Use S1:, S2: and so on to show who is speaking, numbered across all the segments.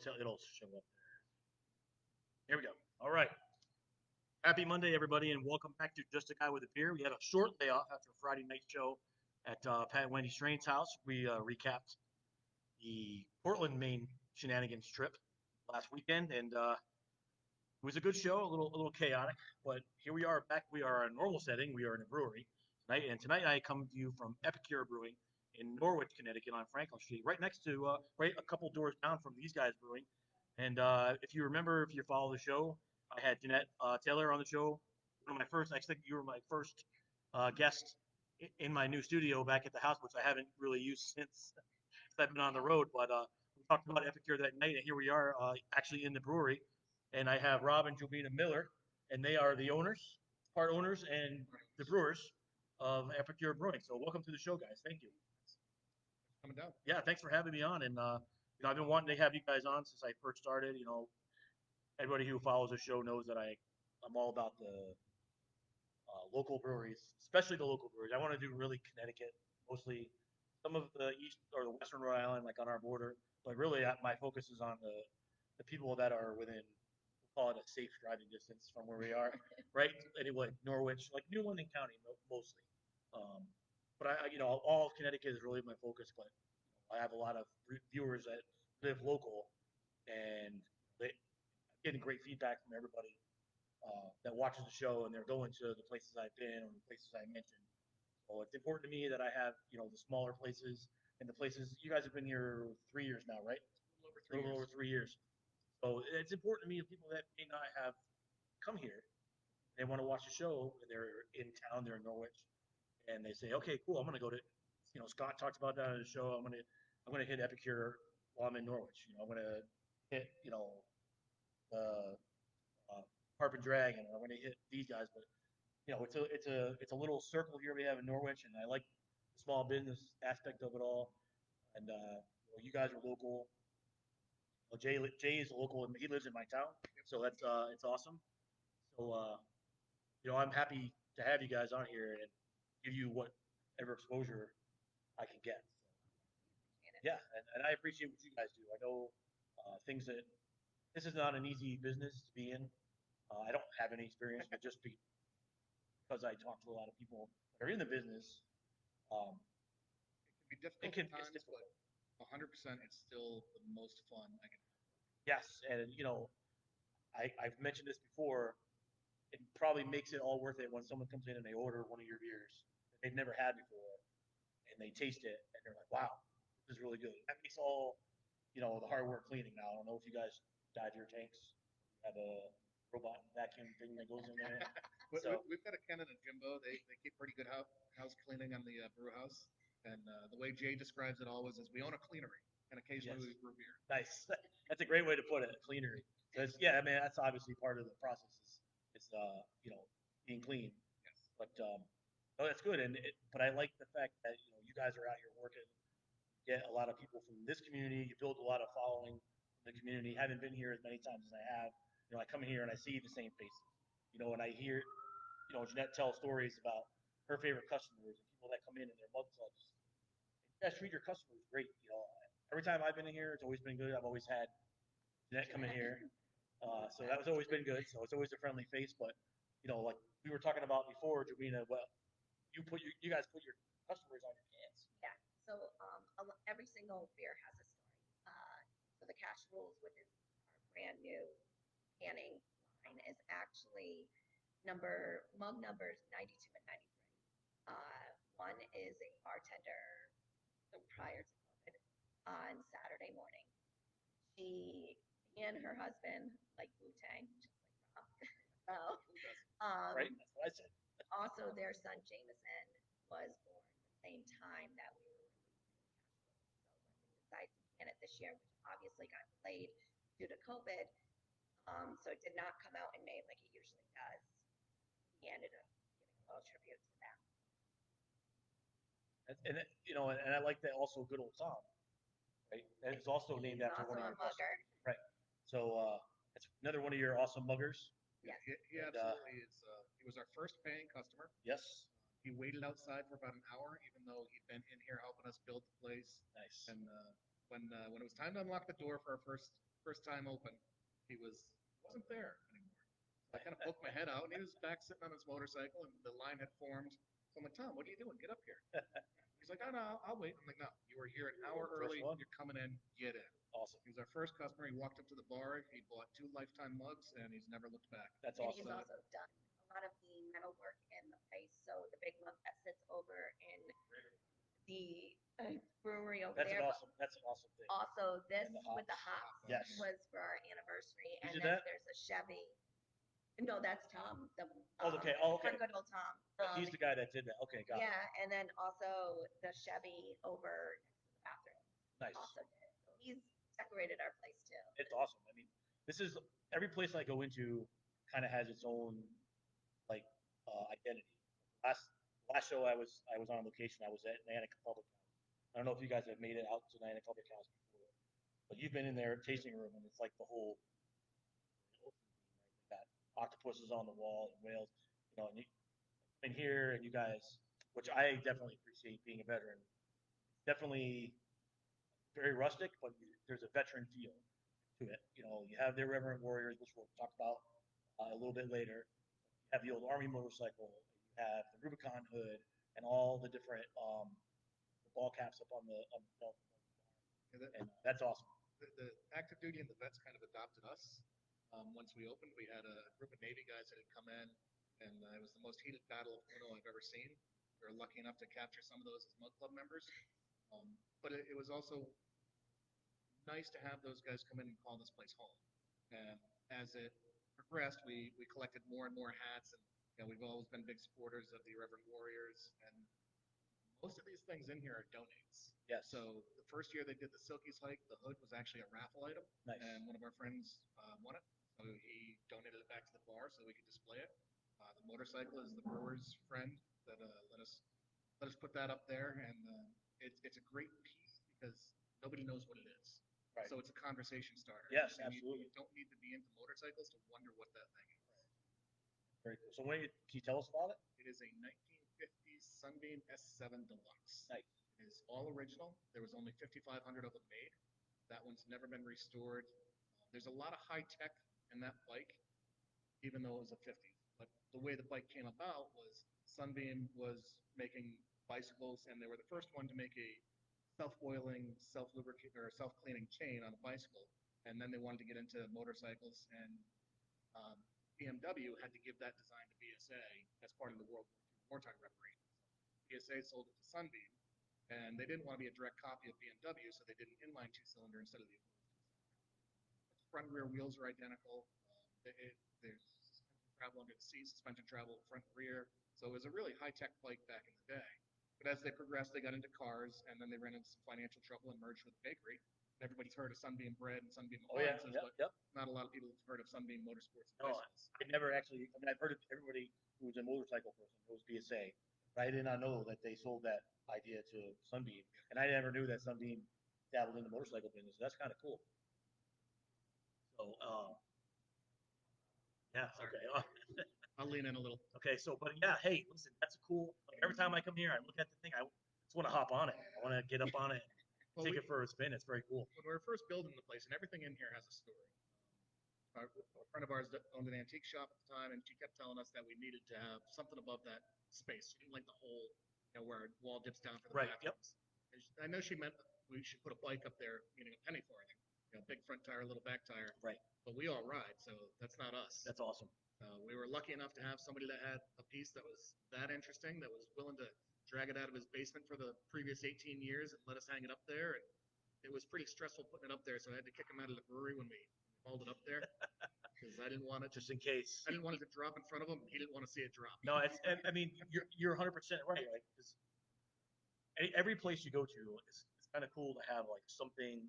S1: it'll show up there. Here we go. All right. Happy Monday, everybody, and welcome back to Just a Guy with a Beer. We had a short layoff after Friday night show at Pat and Wendy Strain's house. We recapped the Portland, Maine shenanigans trip last weekend, and it was a good show, a little chaotic, but here we are back. We are in a normal setting. We are in a brewery tonight, and tonight I come to you from Epicure Brewing in Norwich, Connecticut, on Franklin Street, right next to, right a couple doors down from these guys brewing. And if you remember, if you follow the show, I had Jeanette Taylor on the show. One of my first, I think you were my first guest in my new studio back at the house, which I haven't really used since I've been on the road. But we talked about Epicure that night, and here we are actually in the brewery. And I have Rob and Jobina Miller, and they are the owners, part owners, and the brewers of Epicure Brewing. So welcome to the show, guys. Thank you.
S2: Coming down.
S1: Yeah, thanks for having me on. And I've been wanting to have you guys on since I first started. Everybody who follows the show knows that I'm all about the local breweries, especially the local breweries. I want to do really Connecticut, mostly some of the east or the western Rhode Island, like on our border. But really, my focus is on the people that are within, we'll call it a safe driving distance from where we are, right? Anyway, Norwich, like New London County, mostly. Um, but all of Connecticut is really my focus. But I have a lot of viewers that live local, and I'm getting great feedback from everybody that watches the show, and they're going to the places I've been or the places I mentioned. So it's important to me that I have the smaller places and the places. You guys have been here 3 years now, right?
S2: A little
S1: A little
S2: over
S1: over
S2: 3 years.
S1: 3 years. So it's important to me, people that may not have come here, they want to watch the show, and they're in town, they're in Norwich, and they say, okay, cool, I'm gonna go to, Scott talked about that on the show. I'm gonna hit Epicure while I'm in Norwich. I'm gonna hit, the Harp and Dragon. I'm gonna hit these guys, but it's a little circle here we have in Norwich, and I like the small business aspect of it all. And you guys are local. Well, Jay is local, and he lives in my town, so that's it's awesome. So I'm happy to have you guys on here and give you whatever exposure I can get. So, yeah, and I appreciate what you guys do. I know things that this is not an easy business to be in. I don't have any experience, but just because I talk to a lot of people that are in the business, um,
S2: It can be difficult at
S1: it's
S2: times, but
S1: difficult.
S2: 100% it's still the most fun I can have.
S1: Yes, and I've mentioned this before. It probably makes it all worth it when someone comes in and they order one of your beers that they've never had before, and they taste it and they're like, "Wow, this is really good." That makes all the hard work cleaning. Now I don't know if you guys dive your tanks. You have a robot vacuum thing that goes in there. So
S2: We've got a Ken and a Jimbo. They keep pretty good house cleaning on the brew house. And the way Jay describes it always is we own a cleanery, and occasionally
S1: yes,
S2: we brew beer.
S1: nice. That's a great way to put it. Cleanery. Because yeah, I mean that's obviously part of the process is being clean.
S2: Yes.
S1: But no, that's good. But I like the fact that you guys are out here working. You get a lot of people from this community. You build a lot of following from the community. Haven't been here as many times as I have. I come in here and I see the same faces. And I hear Jeanette tell stories about her favorite customers and people that come in their mug clubs. And you guys treat your customers great. Every time I've been in here, it's always been good. I've always had Jeanette come in here, so that was always been good. So it's always a friendly face. But like we were talking about before, Jovina, well, you guys put your customers on your cans.
S3: Yeah. So every single beer has a story. So the Cash Rules, which is our brand new canning line, is actually mug numbers 92 and 93. One is a bartender prior to COVID on Saturday morning. He and her husband like Wu Tang, just like Rob. So,
S1: Right? That's what I said.
S3: also their son Jameson was born the same time that we were releasing Cash Rules. So when we decided to can it this year, which obviously got delayed due to COVID, so it did not come out in May like it usually does. We ended up giving a little tribute to them.
S1: And I like that also good old Tom, right? And it's also named
S3: He's
S1: after one
S3: also
S1: of
S3: a
S1: your customers,
S3: mugger.
S1: right? So it's another one of your awesome muggers.
S3: Yes.
S2: He
S1: And
S2: absolutely is. He was our first paying customer.
S1: yes,
S2: He waited outside for about an hour, even though he'd been in here helping us build the place.
S1: nice.
S2: And when it was time to unlock the door for our first First time open, wasn't there anymore. So I kind of poked my head out, and he was back sitting on his motorcycle, and the line had formed. So I'm like, Tom, what are you doing? Get up here. He's like, oh, no, I'll wait. I'm like, no, you were here an hour
S1: First
S2: early.
S1: one?
S2: You're coming in. Get in.
S1: Awesome.
S2: He was our first customer. He walked up to the bar. He bought 2 lifetime mugs, and he's never looked back.
S1: That's
S3: And
S1: awesome.
S3: he's also done a lot of the metal work in the place. So the big mug that sits over in the brewery over
S1: That's
S3: there.
S1: an awesome. That's an awesome thing.
S3: Also, this
S1: And the
S3: with the
S1: hops.
S3: hops
S1: Yes.
S3: was for our anniversary.
S1: Who
S3: And
S1: did
S3: then
S1: that?
S3: there's a Chevy. No, that's Tom.
S1: Oh, okay. Oh, okay.
S3: Our good old Tom.
S1: He's the guy that did that. Okay, got it.
S3: Yeah, and then also the Chevy over next to the bathroom
S1: Nice.
S3: also did. So he's decorated our place too.
S1: It's awesome. I mean, this is every place I go into kind of has its own like identity. Last show I was on location. I was at Niantic Public House. I don't know if you guys have made it out to Niantic Public House before, but you've been in their tasting room and it's like the whole ocean theme, right? They got octopuses on the wall and whales, you know, and you come in here and you guys, which I definitely appreciate being a veteran. It's definitely very rustic, but there's a veteran feel to it. You know, you have the Irreverent Warriors, which we'll talk about a little bit later. You have the old Army motorcycle. You have the Rubicon hood and all the different the ball caps up on the belt. And that's awesome.
S2: The active duty and the vets kind of adopted us. Once we opened, we had a group of Navy guys that had come in, and it was the most heated battle of Uno I've ever seen. We were lucky enough to capture some of those as Mug Club members. But it was also nice to have those guys come in and call this place home. And as it progressed, we collected more and more hats, and we've always been big supporters of the Irreverent Warriors. And most of these things in here are donates.
S1: Yes.
S2: So the first year they did the Silkies hike, the hood was actually a raffle item.
S1: Nice.
S2: And one of our friends won it. So he donated it back to the bar so we could display it. The motorcycle is the brewer's friend that let us put that up there. And it's a great piece because nobody knows what it is.
S1: Right.
S2: So it's a conversation starter.
S1: Yes,
S2: And
S1: absolutely.
S2: You don't need to be into motorcycles to wonder what that thing is.
S1: Very cool. So can you tell us about it?
S2: It is a 1950s Sunbeam S7 Deluxe.
S1: Nice.
S2: It is all original. There was only 5,500 of them made. That one's never been restored. There's a lot of high tech in that bike, even though it was a 50s. But the way the bike came about was Sunbeam was making bicycles, and they were the first one to make a self-oiling, self-lubricating, or self-cleaning chain on a bicycle. And then they wanted to get into motorcycles, and BMW had to give that design to BSA as part of the World War II wartime reparations. BSA sold it to Sunbeam, and they didn't want to be a direct copy of BMW, so they did an inline 2-cylinder instead of the two-cylinder. Front and rear wheels are identical. There's suspension travel under the seat, suspension travel front and rear. So it was a really high-tech bike back in the day. But as they progressed, they got into cars, and then they ran into some financial trouble and merged with a bakery. Everybody's heard of Sunbeam Bread and Sunbeam Appliances, but not a lot of people have heard of Sunbeam Motorsports and Bicycles.
S1: I never actually, I mean, I've heard of everybody who was a motorcycle person knows BSA, but I did not know that they sold that idea to Sunbeam, and I never knew that Sunbeam dabbled in the motorcycle business. That's kind of cool. So, yeah, okay.
S2: I'll lean in a little.
S1: Okay, so, but yeah, hey, listen, that's a cool, like every time I come here, I look at the thing, I just want to hop on it. I want to get up on it, take it for a spin. It's very cool.
S2: When we were first building the place, and everything in here has a story. A friend of ours owned an antique shop at the time, and she kept telling us that we needed to have something above that space. She didn't like the whole, where our wall dips down for the bathrooms. Yep. I know she meant we should put a bike up there, meaning a penny farthing. Big front tire, little back tire.
S1: Right.
S2: But we all ride, so that's not us.
S1: That's awesome.
S2: We were lucky enough to have somebody that had a piece that was that interesting, that was willing to drag it out of his basement for the previous 18 years and let us hang it up there. And it was pretty stressful putting it up there, so I had to kick him out of the brewery when we hauled it up there because I didn't want it
S1: just in case.
S2: I didn't want it to drop in front of him. He didn't want to see it drop.
S1: No, I mean, you're 100% right, right? Because every place you go to, it's kind of cool to have like something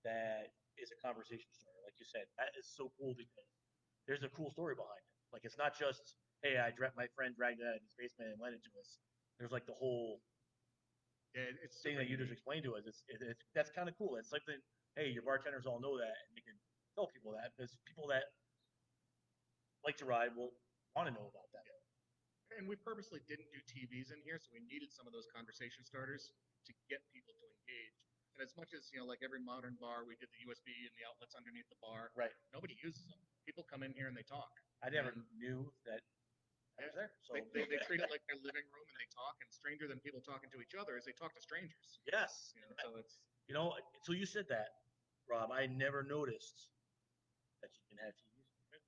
S1: that is a conversation starter. Like you said, that is so cool because there's a cool story behind it. Like it's not just, hey, my friend dragged it out of his basement and lent it to us. There's like the whole
S2: it's
S1: thing that you just explained to us. That's kind of cool. It's something. Hey, your bartenders all know that, and you can tell people that because people that like to ride will want to know about that.
S2: Yeah. And we purposely didn't do TVs in here, so we needed some of those conversation starters to get people to engage. And And as much as, like every modern bar, we did the USB and the outlets underneath the bar.
S1: Right.
S2: Nobody uses them. People come in here and they talk.
S1: I never
S2: And
S1: knew that was there. So
S2: they treat it like their living room and they talk. And stranger than people talking to each other is they talk to strangers.
S1: yes.
S2: So it's.
S1: So you said that, Rob. I never noticed that you can have TVs.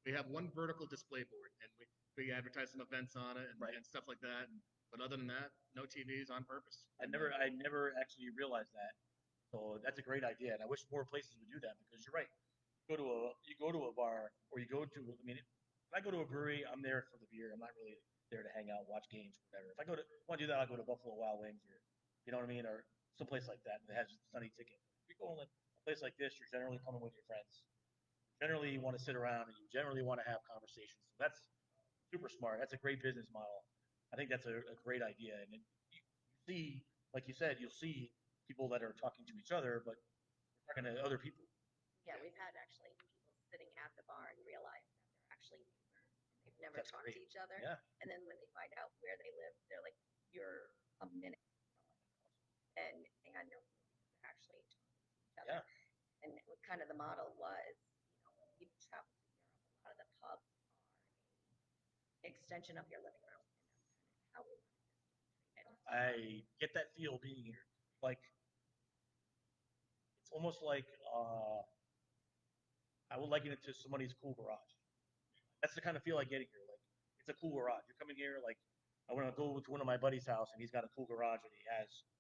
S2: We have one vertical display board, and we advertise some events on it and,
S1: Right.
S2: and stuff like that. But other than that, no TVs on purpose.
S1: I never actually realized that. So that's a great idea, and I wish more places would do that because you're right. You go to a bar or you go to. I mean, if I go to a brewery, I'm there for the beer. I'm not really there to hang out, watch games, whatever. If I want to do that, I'll go to Buffalo Wild Wings or, you know what I mean, or someplace like that that has a Sunny Ticket. If you go to a place like this, you're generally coming with your friends. Generally, you want to sit around and you generally want to have conversations. So that's super smart. That's a great business model. I think that's a great idea. And you see, like you said, you'll see people that are talking to each other, but they're talking to other people.
S3: Yeah, we've had actually people sitting at the bar and realize that they're actually neighbors and they've never
S1: That's
S3: talked
S1: great.
S3: to each other.
S1: Yeah.
S3: And then when they find out where they live, they're like, "You're a minute from us," and they had no clue because they're actually talking to each other.
S1: Yeah.
S3: And what kind of the model was, when we travel to Europe, a lot of the pubs are a extension of your living room, and that's kind of how we wanted this to be treated.
S1: I get that feel being here. Like it's almost like I would liken it to somebody's cool garage. That's the kind of feel I get here. Like it's a cool garage. You're coming here like I want to go to one of my buddy's house and he's got a cool garage and he has some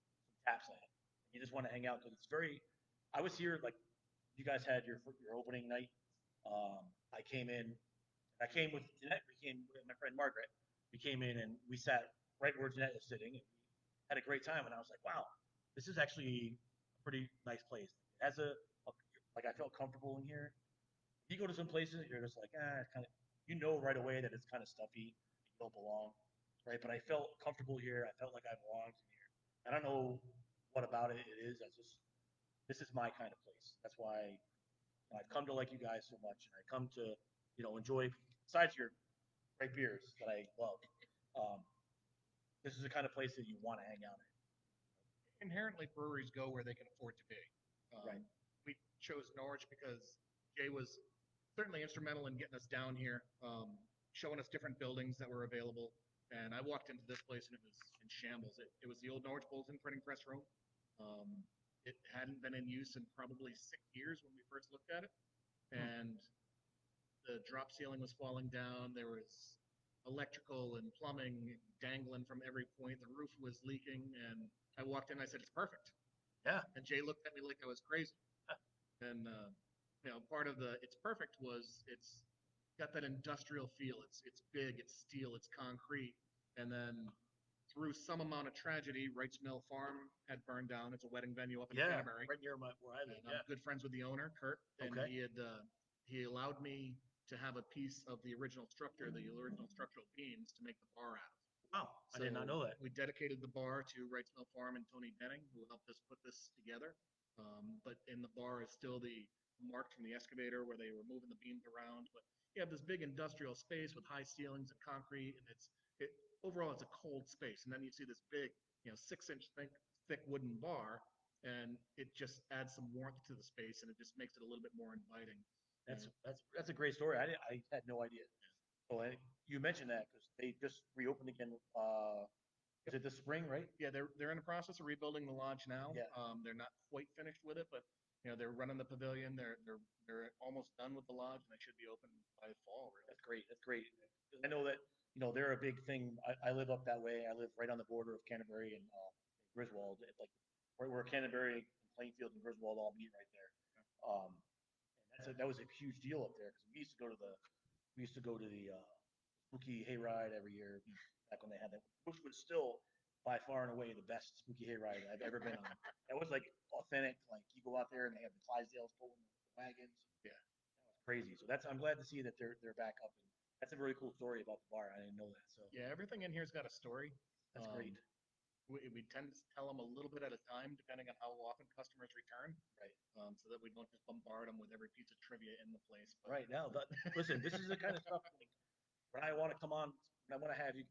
S1: taps in it. You just want to hang out because it's very. I was here like you guys had your opening night. I came in. I came with Jeanette. We came with my friend Margaret. We came in and we sat right where Jeanette was sitting and we had a great time. And I was like, wow, this is actually a pretty nice place. It has like I felt comfortable in here. You go to some places, you're just like, it's kind of, right away that it's kind of stuffy, you don't belong, right? But I felt comfortable here. I felt like I belonged in here. I don't know what about it is. This is my kind of place. That's why I've come to like you guys so much, and I come to, enjoy. Besides your great beers that I love, um, this is the kind of place that you want to hang out
S2: Inherently, breweries go where they can afford to be.
S1: Right.
S2: We chose Norwich because Jay was certainly instrumental in getting us down here, showing us different buildings that were available. And I walked into this place and it was in shambles. It was the old Norwich Bulletin printing press room. It hadn't been in use in probably 6 years when we first looked at it. And the drop ceiling was falling down. There was electrical and plumbing dangling from every point. The roof was leaking. And I walked in, I said, "It's perfect."
S1: Yeah.
S2: And Jay looked at me like I was crazy. And, part of the it's perfect was it's got that industrial feel. It's big, it's steel, it's concrete. And then through some amount of tragedy, Wright's Mill Farm had burned down. It's a wedding venue up in
S1: Yeah,
S2: Canterbury.
S1: right near where I live.
S2: And I'm good friends with the owner, Kurt, and
S1: Okay.
S2: he allowed me to have a piece of the original structure, the original structural beams, to make the bar out of.
S1: Wow, I did not know that.
S2: We dedicated the bar to Wright's Mill Farm and Tony Denning, who helped us put this together. But in the bar is still the mark from the excavator where they were moving the beams around. But you have this big industrial space with high ceilings and concrete, and overall it's a cold space. And then you see this big, 6-inch thick wooden bar, and it just adds some warmth to the space, and it just makes it a little bit more inviting.
S1: That's a great story. I had no idea. So you mentioned that because they just reopened again. Is it this spring, right?
S2: Yeah, they're in the process of rebuilding the lodge now.
S1: Yeah.
S2: They're not quite finished with it, but they're running the pavilion. They're almost done with the lodge, and they should be open by fall. Really.
S1: That's great. That's great. I know that they're a big thing. I live up that way. I live right on the border of Canterbury and Griswold, like right where Canterbury and Plainfield and Griswold all meet right there. And that was a huge deal up there because we used to go to the spooky hayride every year back when they had that, which was still by far and away the best spooky hayride I've ever been on. That was like authentic. Like you go out there and they have the Clydesdales pulling the wagons.
S2: Yeah,
S1: that was crazy. So I'm glad to see that they're back up, and that's a really cool story about the bar. I didn't know that. So
S2: yeah, everything in here's got a story.
S1: That's great.
S2: We tend to tell them a little bit at a time, depending on how often customers return.
S1: Right.
S2: So that we don't just bombard them with every piece of trivia in the place. But
S1: right now, listen, this is the kind of stuff like, when I want to come on, when I want to have you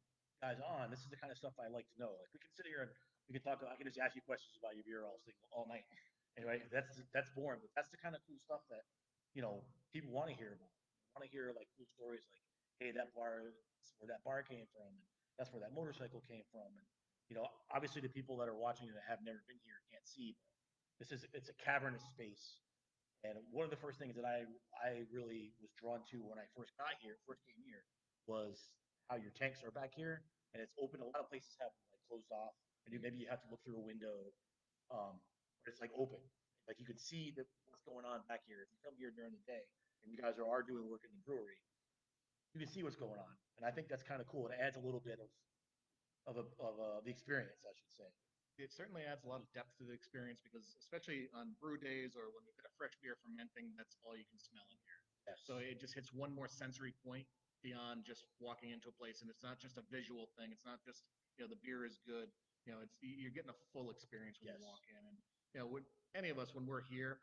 S1: guys on, this is the kind of stuff I like to know. Like we can sit here and we can talk. I can just ask you questions about your beer all night. Anyway, that's boring, but that's the kind of cool stuff that people want to hear about. Want to hear like cool stories, like hey, that bar, that's where that bar came from, and that's where that motorcycle came from, and obviously the people that are watching that have never been here can't see, but it's a cavernous space. And one of the first things that I really was drawn to when I first came here, was how your tanks are back here, and it's open. A lot of places have them like closed off, and maybe you have to look through a window, but it's like open. Like you can see what's going on back here. If you come here during the day and you guys are doing work in the brewery, you can see what's going on, and I think that's kind of cool. It adds a little bit of the experience, I should say.
S2: It certainly adds a lot of depth to the experience because, especially on brew days or when we get a fresh beer fermenting, that's all you can smell in here.
S1: Yes.
S2: So it just hits one more sensory point beyond just walking into a place, and it's not just a visual thing. It's not just the beer is good. You're getting a full experience when
S1: Yes.
S2: you walk in, and when any of us when we're here,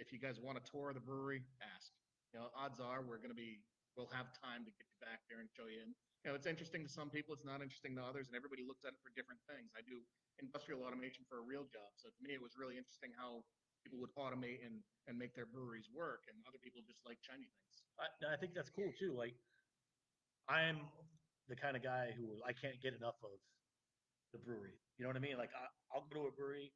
S2: if you guys want a tour of the brewery, ask. Odds are we'll have time to get you back there and show you. And it's interesting to some people, it's not interesting to others, and everybody looks at it for different things. I do industrial automation for a real job, so to me it was really interesting how people would automate and make their breweries work, and other people just like shiny things.
S1: I think that's cool too. Like I'm the kind of guy who I can't get enough of the brewery. You know what I mean? Like I'll go to a brewery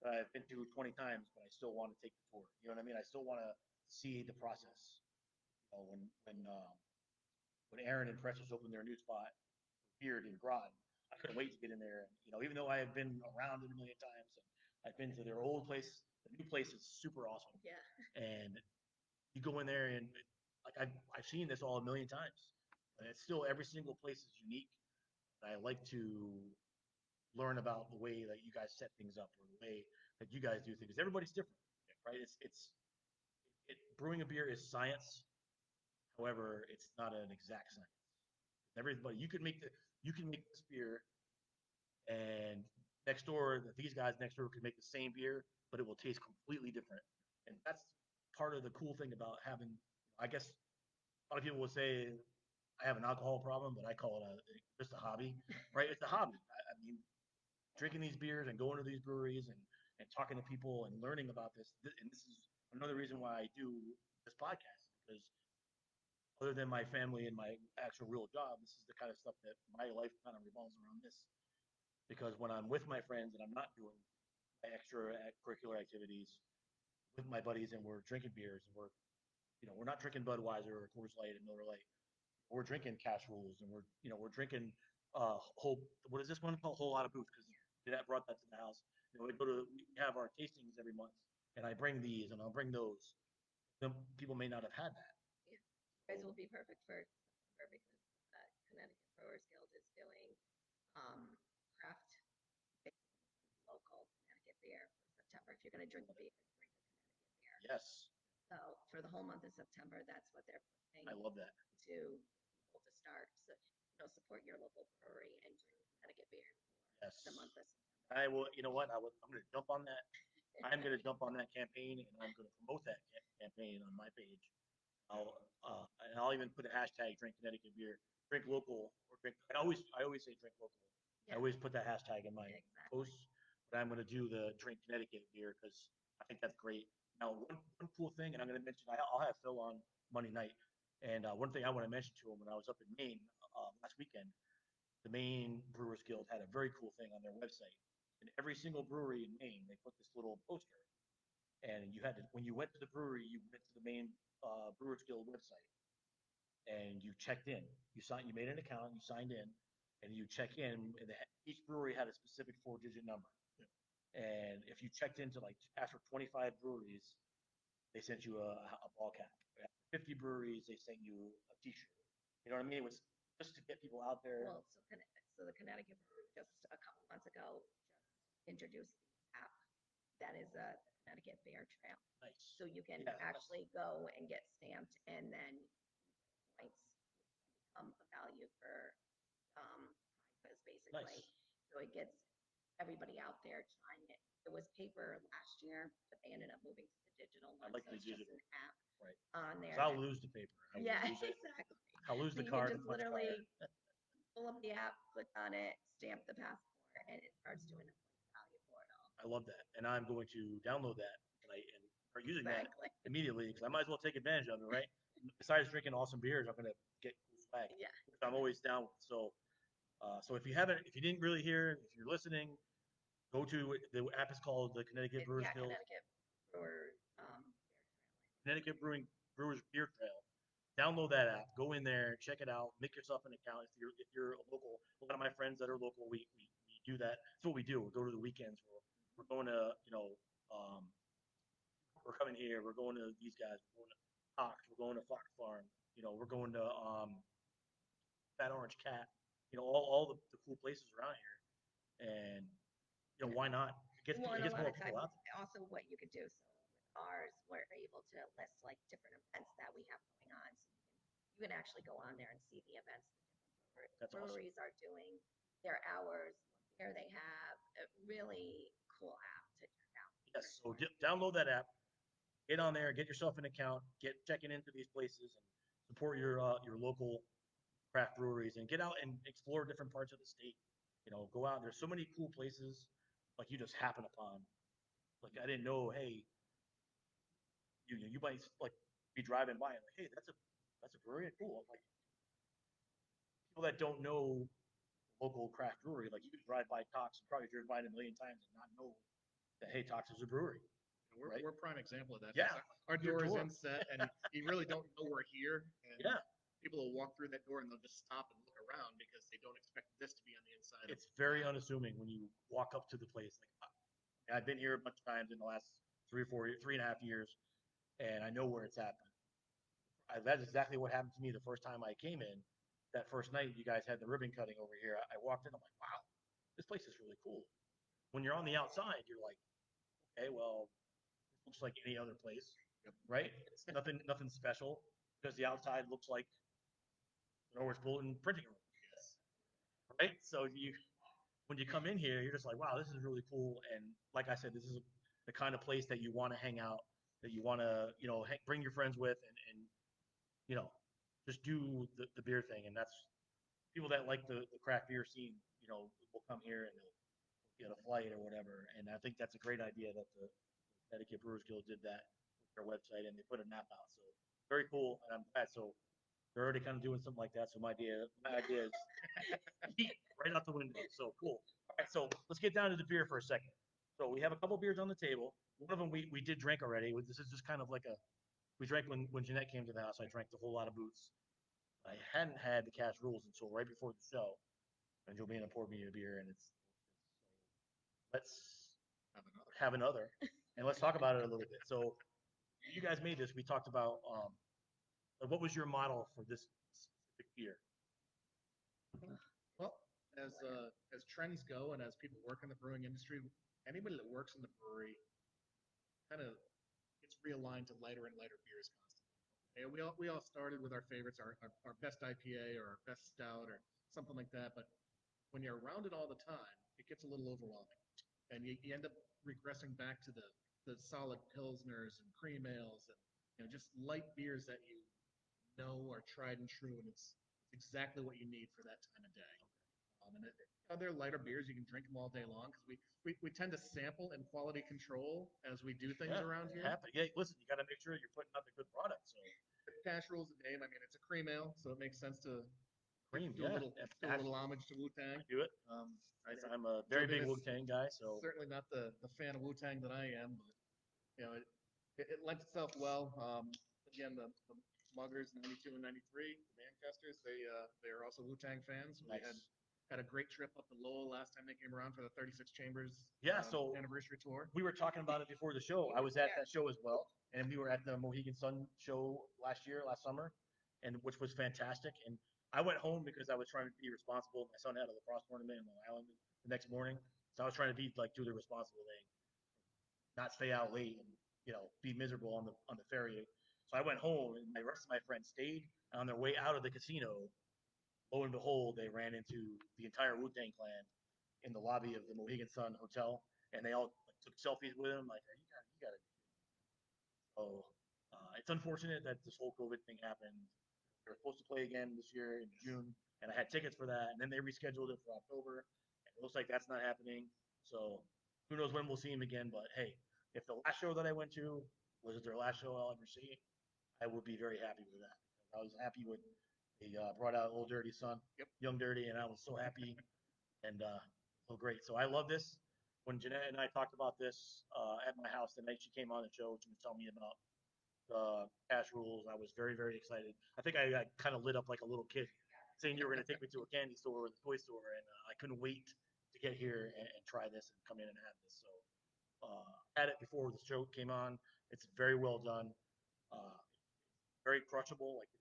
S1: that I've been to 20 times, but I still want to take the tour. You know what I mean? I still want to see the process. When Aaron and Precious opened their new spot, Beard in Groton, I couldn't wait to get in there. And, even though I have been around it a million times, and I've been to their old place, the new place is super awesome.
S3: Yeah.
S1: And you go in there and like I've seen this all a million times. And it's still every single place is unique. And I like to learn about the way that you guys set things up or the way that you guys do things. Everybody's different, right? Brewing a beer is science. However, it's not an exact science. Everybody, you can make this beer, and next door, these guys next door can make the same beer, but it will taste completely different. And that's part of the cool thing about having. I guess a lot of people will say I have an alcohol problem, but I call it just a hobby, right? It's a hobby. I mean, drinking these beers and going to these breweries and talking to people and learning about this. And this is another reason why I do this podcast, because other than my family and my actual real job, this is the kind of stuff that my life kind of revolves around this. Because when I'm with my friends and I'm not doing my extracurricular activities with my buddies and we're drinking beers and we're not drinking Budweiser or Coors Light and Miller Lite. We're drinking Cash Rules, and we're drinking whole. What is this one called? Whole Lot of Booth, because that brought that to the house. We have our tastings every month, and I bring these and I'll bring those. People may not have had that.
S3: Yeah. You guys will be perfect for September because Connecticut Brewers Guild is doing craft local Connecticut beer for September. If you're going to drink beer, drink a Connecticut beer.
S1: Yes.
S3: So for the whole month of September, that's what they're putting.
S1: I love that.
S3: To people to start. So, support your local brewery and drink Connecticut beer for
S1: Yes.
S3: the month of September.
S1: I will. You know what? I'm going to jump on that. I'm going to jump on that campaign, and I'm going to promote that campaign on my page. I'll even put a hashtag drink Connecticut beer, drink local, or drink. I always say drink local.
S3: Yeah.
S1: I always put that hashtag in my
S3: Exactly.
S1: posts, but I'm going to do the drink Connecticut beer because I think that's great. Now, one cool thing, and I'm going to mention, I'll have Phil on Monday night, and one thing I want to mention to him when I was up in Maine last weekend, the Maine Brewers Guild had a very cool thing on their website. In every single brewery in Maine, they put this little poster, and when you went to the brewery, you went to the Maine Brewers Guild website, and you checked in. You made an account, you signed in, and you check in. And each brewery had a specific 4-digit number.
S2: Yeah.
S1: And if you checked into like after 25 breweries, they sent you a ball cap. After 50 breweries, they sent you a T-shirt. You know what I mean? It was just to get people out there.
S3: Well, so the Connecticut Brewery just a couple months ago just introduced the app that is a Connecticut Beer Trail.
S1: Nice.
S3: So you can
S1: Yeah,
S3: actually go and get stamped, and then points become a value for prizes, basically.
S1: Nice.
S3: So it gets everybody out there trying it. It was paper last year, but they ended up moving to the digital one.
S1: I like
S3: so
S1: the
S3: it's just
S1: digital.
S3: an app
S1: Right.
S3: on there.
S1: So I'll lose the paper.
S3: Yeah,
S1: Lose it.
S3: exactly.
S1: I'll lose
S3: So
S1: the
S3: you
S1: card.
S3: can just
S1: The punch
S3: literally
S1: card.
S3: pull up the app, click on it, stamp the passport, and it starts doing a point value portal.
S1: I love that, and I'm going to download that tonight and start using that
S3: Exactly.
S1: immediately because I might as well take advantage of it, right? Besides drinking awesome beers, I'm gonna get cool swag,
S3: Yeah.
S1: which I'm always down with. So if you didn't really hear, if you're listening, go to the app is called the Connecticut Brewers
S3: Yeah,
S1: Guild,
S3: Connecticut Brewer Beer Trail.
S1: Connecticut Brewers Beer Trail. Download that app, go in there, check it out, make yourself an account. If you're a local, a lot of my friends that are local, we do that. That's what we do. We go to the weekends. We're going to we're coming here. We're going to these guys. We're going to Cox. We're going to Fox Farm. We're going to Fat Orange Cat. All the cool places around here. And why not?
S3: Well,
S1: It
S3: and a
S1: gets
S3: lot
S1: more
S3: of
S1: people
S3: times,
S1: out there.
S3: also what you could do. So with ours, we're able to list like different events that we have going on. So you can actually go on there and see the events the different
S1: That's awesome.
S3: breweries are doing, their hours, what beer they have. A really cool app to check out.
S1: Yes. So download that app. Get on there. Get yourself an account. Get checking into these places and support your local craft breweries and get out and explore different parts of the state. Go out. There's so many cool places like you just happen upon. Like I didn't know. Hey, you might like be driving by and like, hey, that's a brewery. Cool. Like people that don't know local craft brewery, like you could drive by Cox and probably driven by it a million times and not know that hey, Cox is a brewery.
S2: And we're,
S1: Right?
S2: we're a prime example of that.
S1: Yeah.
S2: Our
S1: Your
S2: door is
S1: door.
S2: inset, and you really don't know we're here. And
S1: Yeah.
S2: people will walk through that door and they'll just stop and look around because they don't expect this to be on the inside.
S1: It's very unassuming when you walk up to the place. Like I've been here a bunch of times in the last 3.5 years, and I know where it's at. That's exactly what happened to me the first time I came in. That first night, you guys had the ribbon cutting over here. I walked in, I'm like, wow, this place is really cool. When you're on the outside, you're like, okay, well, this looks like any other place, right? It's nothing special because the outside looks like an Norwich Bulletin printing room.
S2: Yes.
S1: Right? So when you come in here, you're just like, wow, this is really cool. And like I said, this is the kind of place that you want to hang out, that you want to, bring your friends with, and you know, just do the beer thing. And that's people that like the craft beer scene, will come here and they'll get a flight or whatever. And I think that's a great idea that the Connecticut Brewers Guild did that with their website and they put a map out. So very cool. And I'm glad. So they're already kind of doing something like that. So my idea is right out the window. So cool. All right, so let's get down to the beer for a second. So we have a couple beers on the table. One of them we did drink already. This is just kind of like we drank when Jeanette came to the house. I drank the whole lot of boots. I hadn't had the cash rules until right before the show, and Jobina poured me a beer, and it's so let's have another, and let's talk about it a little bit. So you guys made this. We talked about what was your model for this specific beer?
S2: Well, as trends go and as people work in the brewing industry, anybody that works in the brewery kind of gets realigned to lighter and lighter beers constantly. And we all started with our favorites, our best IPA or our best stout or something like that. But when you're around it all the time, it gets a little overwhelming, and you end up regressing back to the solid pilsners and cream ales and just light beers that you know are tried and true, and it's exactly what you need for that time of day. And other lighter beers, you can drink them all day long because we tend to sample and quality control as we do things around here.
S1: Yeah, listen, you got to make sure you're putting out a good product. So
S2: Cash rules the game. I mean, it's a cream ale, so it makes sense to
S1: cream,
S2: do a little homage to Wu Tang.
S1: Do it. I'm a very big Wu Tang guy, so
S2: certainly not the fan of Wu Tang that I am, but it lends itself well. Again, the Muggers 92 and 93, the Manchesters, they are also Wu Tang fans.
S1: nice.
S2: We had a great trip up to Lowell last time they came around for the 36 Chambers
S1: so
S2: anniversary tour.
S1: We were talking about it before the show. I was at that show as well, and we were at the Mohegan Sun show last summer, and which was fantastic. And I went home because I was trying to be responsible. My son had a lacrosse tournament in Long Island the next morning, so I was trying to do the responsible thing, not stay out late and be miserable on the ferry. So I went home, and the rest of my friends stayed. And on their way out of the casino, lo and behold, they ran into the entire Wu Tang Clan in the lobby of the Mohegan Sun Hotel, and they all took selfies with him. Like, you got to be kidding me. So it's unfortunate that this whole COVID thing happened. They were supposed to play again this year in June, and I had tickets for that, and then they rescheduled it for October. And it looks like that's not happening. So who knows when we'll see them again? But hey, if the last show that I went to was their last show I'll ever see, I would be very happy with that. I was happy with they brought out Old Dirty Son,
S2: Yep.
S1: Young Dirty, and I was so happy and so great. So I love this. When Jeanette and I talked about this at my house the night she came on the show, she was telling me about the cash rules. I was very, very excited. I think I kind of lit up like a little kid, saying you were going to take me to a candy store or the toy store, and I couldn't wait to get here and try this and come in and have this. So had it before the show came on. It's very well done. Uh, very crushable. Like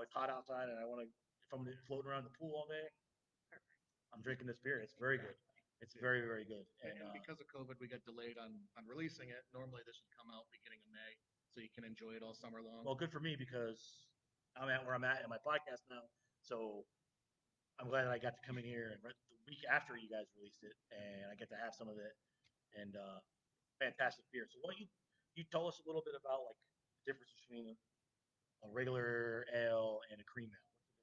S1: it's hot outside, and I want to. If I'm floating around the pool all day, I'm drinking this beer. It's very good. It's very, very good.
S2: And because of COVID, we got delayed on releasing it. Normally, this would come out beginning of May, so you can enjoy it all summer long.
S1: Well, good for me because I'm at where I'm at in my podcast now. So I'm glad that I got to come in here and the week after you guys released it, and I get to have some of it. And fantastic beer. So why don't you tell us a little bit about like the difference between a regular ale and a cream ale? What's the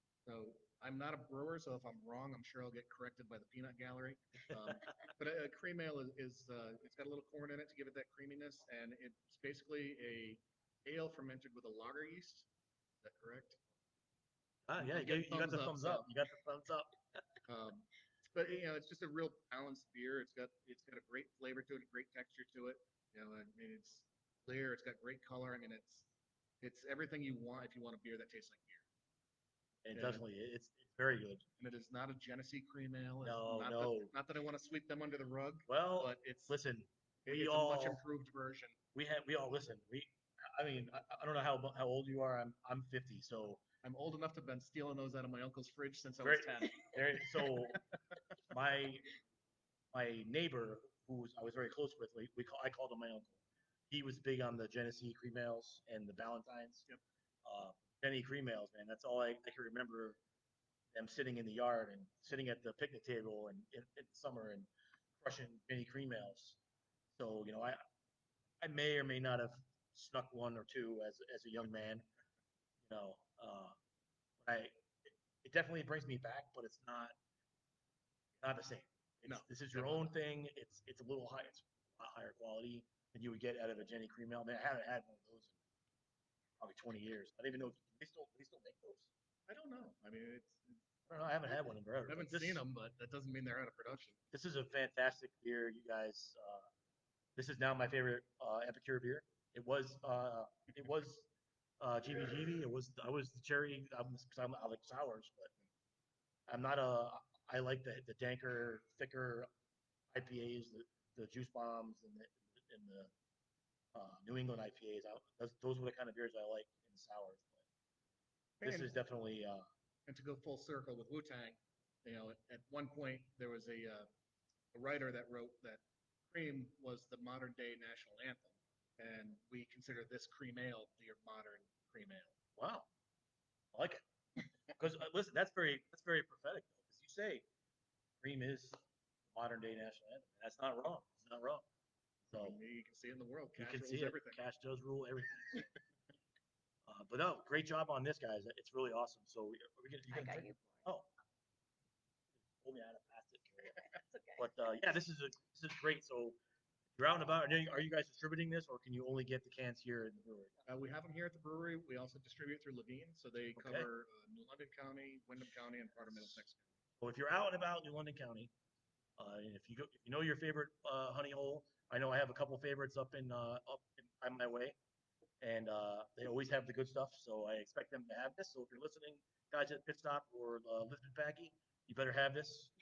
S1: difference?
S2: So I'm not a brewer, so if I'm wrong, I'm sure I'll get corrected by the peanut gallery. But a cream ale is it's got a little corn in it to give it that creaminess, and it's basically a ale fermented with a lager yeast. Is that correct?
S1: Yeah,
S2: I'm getting
S1: you got the
S2: thumbs
S1: thumbs
S2: up,
S1: up. You got the thumbs up.
S2: Um, but it's just a real balanced beer. It's got a great flavor to it, a great texture to it. I mean, it's clear. It's got great color. I mean, it's everything you want if you want a beer that tastes like beer.
S1: And
S2: And,
S1: definitely, it's very good.
S2: and it is not a Genesee cream ale.
S1: No,
S2: Not
S1: no.
S2: not that I want to sweep them under the rug,
S1: Well,
S2: but
S1: listen,
S2: it's a much improved version.
S1: we all listen. I mean, I don't know how old you are. I'm 50, so
S2: I'm old enough to have been stealing those out of my uncle's fridge since I
S1: very
S2: was 10.
S1: so my neighbor I was very close with, I called him my uncle. He was big on the Genesee cream ales and the Valentines.
S2: Yep.
S1: Benny cream ales, man. That's all I can remember them sitting in the yard and sitting at the picnic table and in the summer and crushing Benny cream ales. So I may or may not have snuck one or two as a young man. You know, but it definitely brings me back, but it's not the same.
S2: No,
S1: This is your own thing. It's a little high. It's a lot higher quality than you would get out of a Jenny cream ale. I mean, I haven't had one of those in probably 20 years. I don't even know if they still make those.
S2: I don't know. I mean,
S1: I don't know. I haven't had one in forever.
S2: I haven't seen them, but that doesn't mean they're out of production.
S1: This is a fantastic beer, you guys. This is now my favorite Epicure beer. It was GBGB. I was the cherry. I like sours, but I'm not a. I like the danker, thicker IPAs, the juice bombs, and the New England IPAs. Those were the kind of beers I like in the sours. But this is definitely.
S2: And to go full circle with Wu Tang, at one point there was a writer that wrote that cream was the modern day national anthem, and we consider this cream ale the modern cream ale.
S1: Wow, I like it. Because listen, that's very prophetic though. Because you say cream is the modern day national anthem. And that's not wrong. It's not wrong. So
S2: you can see it in the world.
S1: you
S2: Cash
S1: can
S2: rules
S1: see it.
S2: everything.
S1: Cash does rule everything. But no, great job on this, guys. It's really awesome. So are we gonna, you
S3: I
S1: gonna
S3: got
S1: drink?
S3: you for it.
S1: Oh, hold me out of plastic.
S3: That's okay.
S1: But yeah, this is great. So if you're out and about, are you guys distributing this, or can you only get the cans here in the brewery?
S2: We have them here at the brewery. We also distribute through Levine, so they cover New London County, Windham County, and part of Middlesex County.
S1: So if you're out and about New London County, and if you know your favorite honey hole, I know I have a couple favorites up on my way, and they always have the good stuff. So I expect them to have this. So if you're listening, guys at Pit Stop or Lifted Packy, you better have this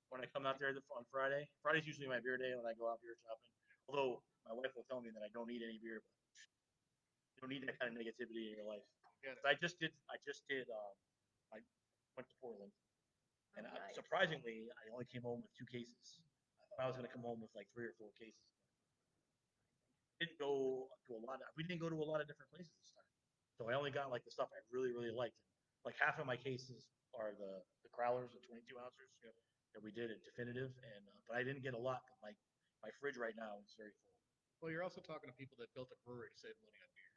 S1: when I come out there on Friday. Friday's usually my beer day when I go out beer shopping. Although my wife will tell me that I don't need any beer, but you don't need that kind of negativity in your life. I just did. I went to Portland, and
S3: Nice.
S1: surprisingly, I only came home with 2 cases. I thought I was going to come home with like 3 or 4 cases. Didn't go to a lot. We didn't go to a lot of different places this time, so I only got like the stuff I really liked. Like half of my cases are the growlers, the 22 ounces that we did at Definitive, and but I didn't get a lot. But my fridge right now is very full.
S2: Well, you're also talking to people that built a brewery to save money on beer.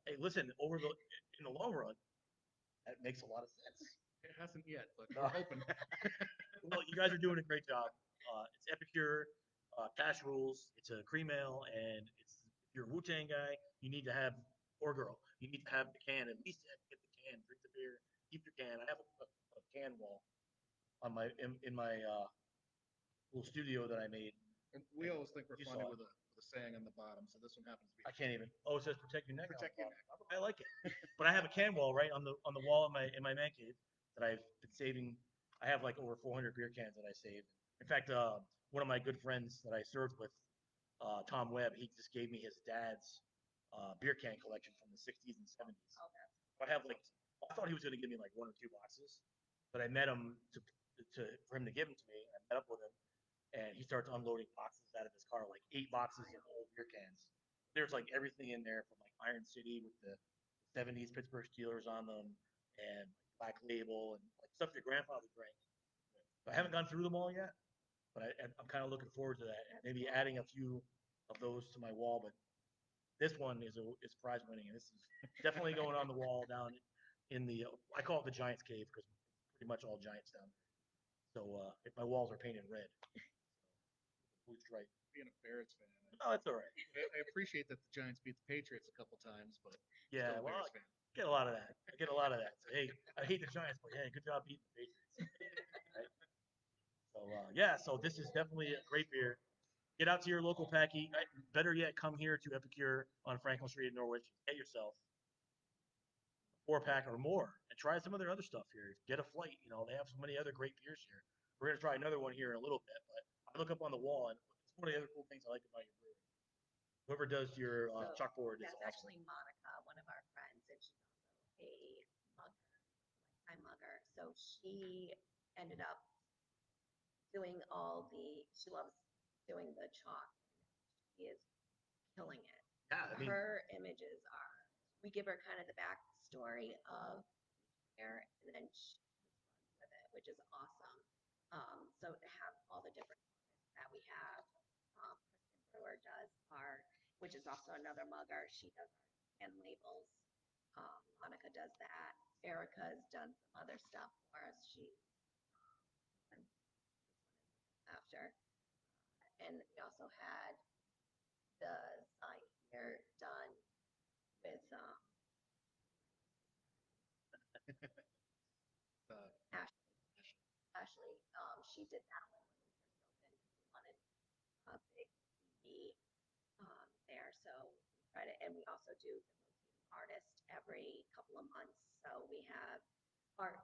S1: Hey, listen, in the long run, that makes a lot of sense.
S2: It hasn't yet, but
S1: No.
S2: we're hoping.
S1: Well, you guys are doing a great job. It's Epicure, Cash Rules. It's a cream ale, and it's if you're a Wu Tang guy, you need to have or girl, you need to have the can. At least get the can, drink the beer, keep your can. I have a can wall on in my little studio that I made.
S2: And we always think we're
S1: You
S2: funny
S1: saw it.
S2: with a saying on the bottom, so this one happens to be.
S1: I can't even. Oh, it says protect your neck.
S2: Protect
S1: on
S2: your
S1: the bottom. I like it, but I have a can wall right on the wall in my man cave that I've been saving. I have like over 400 beer cans that I saved. In fact, one of my good friends that I served with, Tom Webb, he just gave me his dad's beer can collection from the 60s and 70s.
S3: Oh, that's
S1: I have like, I thought he was going to give me like one or two boxes, but I met him for him to give them to me. I met up with him, and he starts unloading boxes out of his car, like 8 boxes of old beer cans. There's like everything in there from like Iron City with the 70s Pittsburgh Steelers on them, and like Black Label and like stuff your grandfather drank. I haven't gone through them all yet, but I'm kind of looking forward to that. Maybe adding a few of those to my wall, but this one is prize winning, and this is definitely going on the wall down in the I call it the Giants cave because it's pretty much all Giants down there. So if my walls are painted red, blue stripe.
S2: Being a Bears fan,
S1: Oh, that's all right.
S2: I appreciate that the Giants beat the Patriots a couple times, but
S1: Yeah,
S2: still a
S1: well,
S2: Bears
S1: I
S2: fan.
S1: get a lot of that. I get a lot of that. So, hey, I hate the Giants, but hey, good job beating the Patriots. Right? So yeah, so this is definitely a great beer. Get out to your local packy. Better yet, come here to Epicure on Franklin Street in Norwich. Get yourself a 4-pack or more and try some of their other stuff here. Get a flight. You know, they have so many other great beers here. We're gonna try another one here in a little bit, but I look up on the wall, and it's one of the other cool things I like about your brewery. Whoever does your
S3: So
S1: chalkboard is
S3: that's
S1: awesome.
S3: actually Monica, one of our friends, and she's also a mugger, lifetime mugger. So she ended up doing she loves doing the chalk. She is killing it.
S1: Yeah, I mean,
S3: Her images are, we give her kind of the backstory of here, and then she runs with it, which is awesome. So to have all the different artists that we have, Kristen Brewer does art, which is also another mugger. She does art and labels. Monica does that. Erica's done some other stuff for us. And this one is after. And we also had the sign here done with
S2: Uh,
S3: Ashley. Ashley, she did that one when we first opened because we wanted a big TV there. So we try to, and we also do the rotating artist every couple of months. So we have art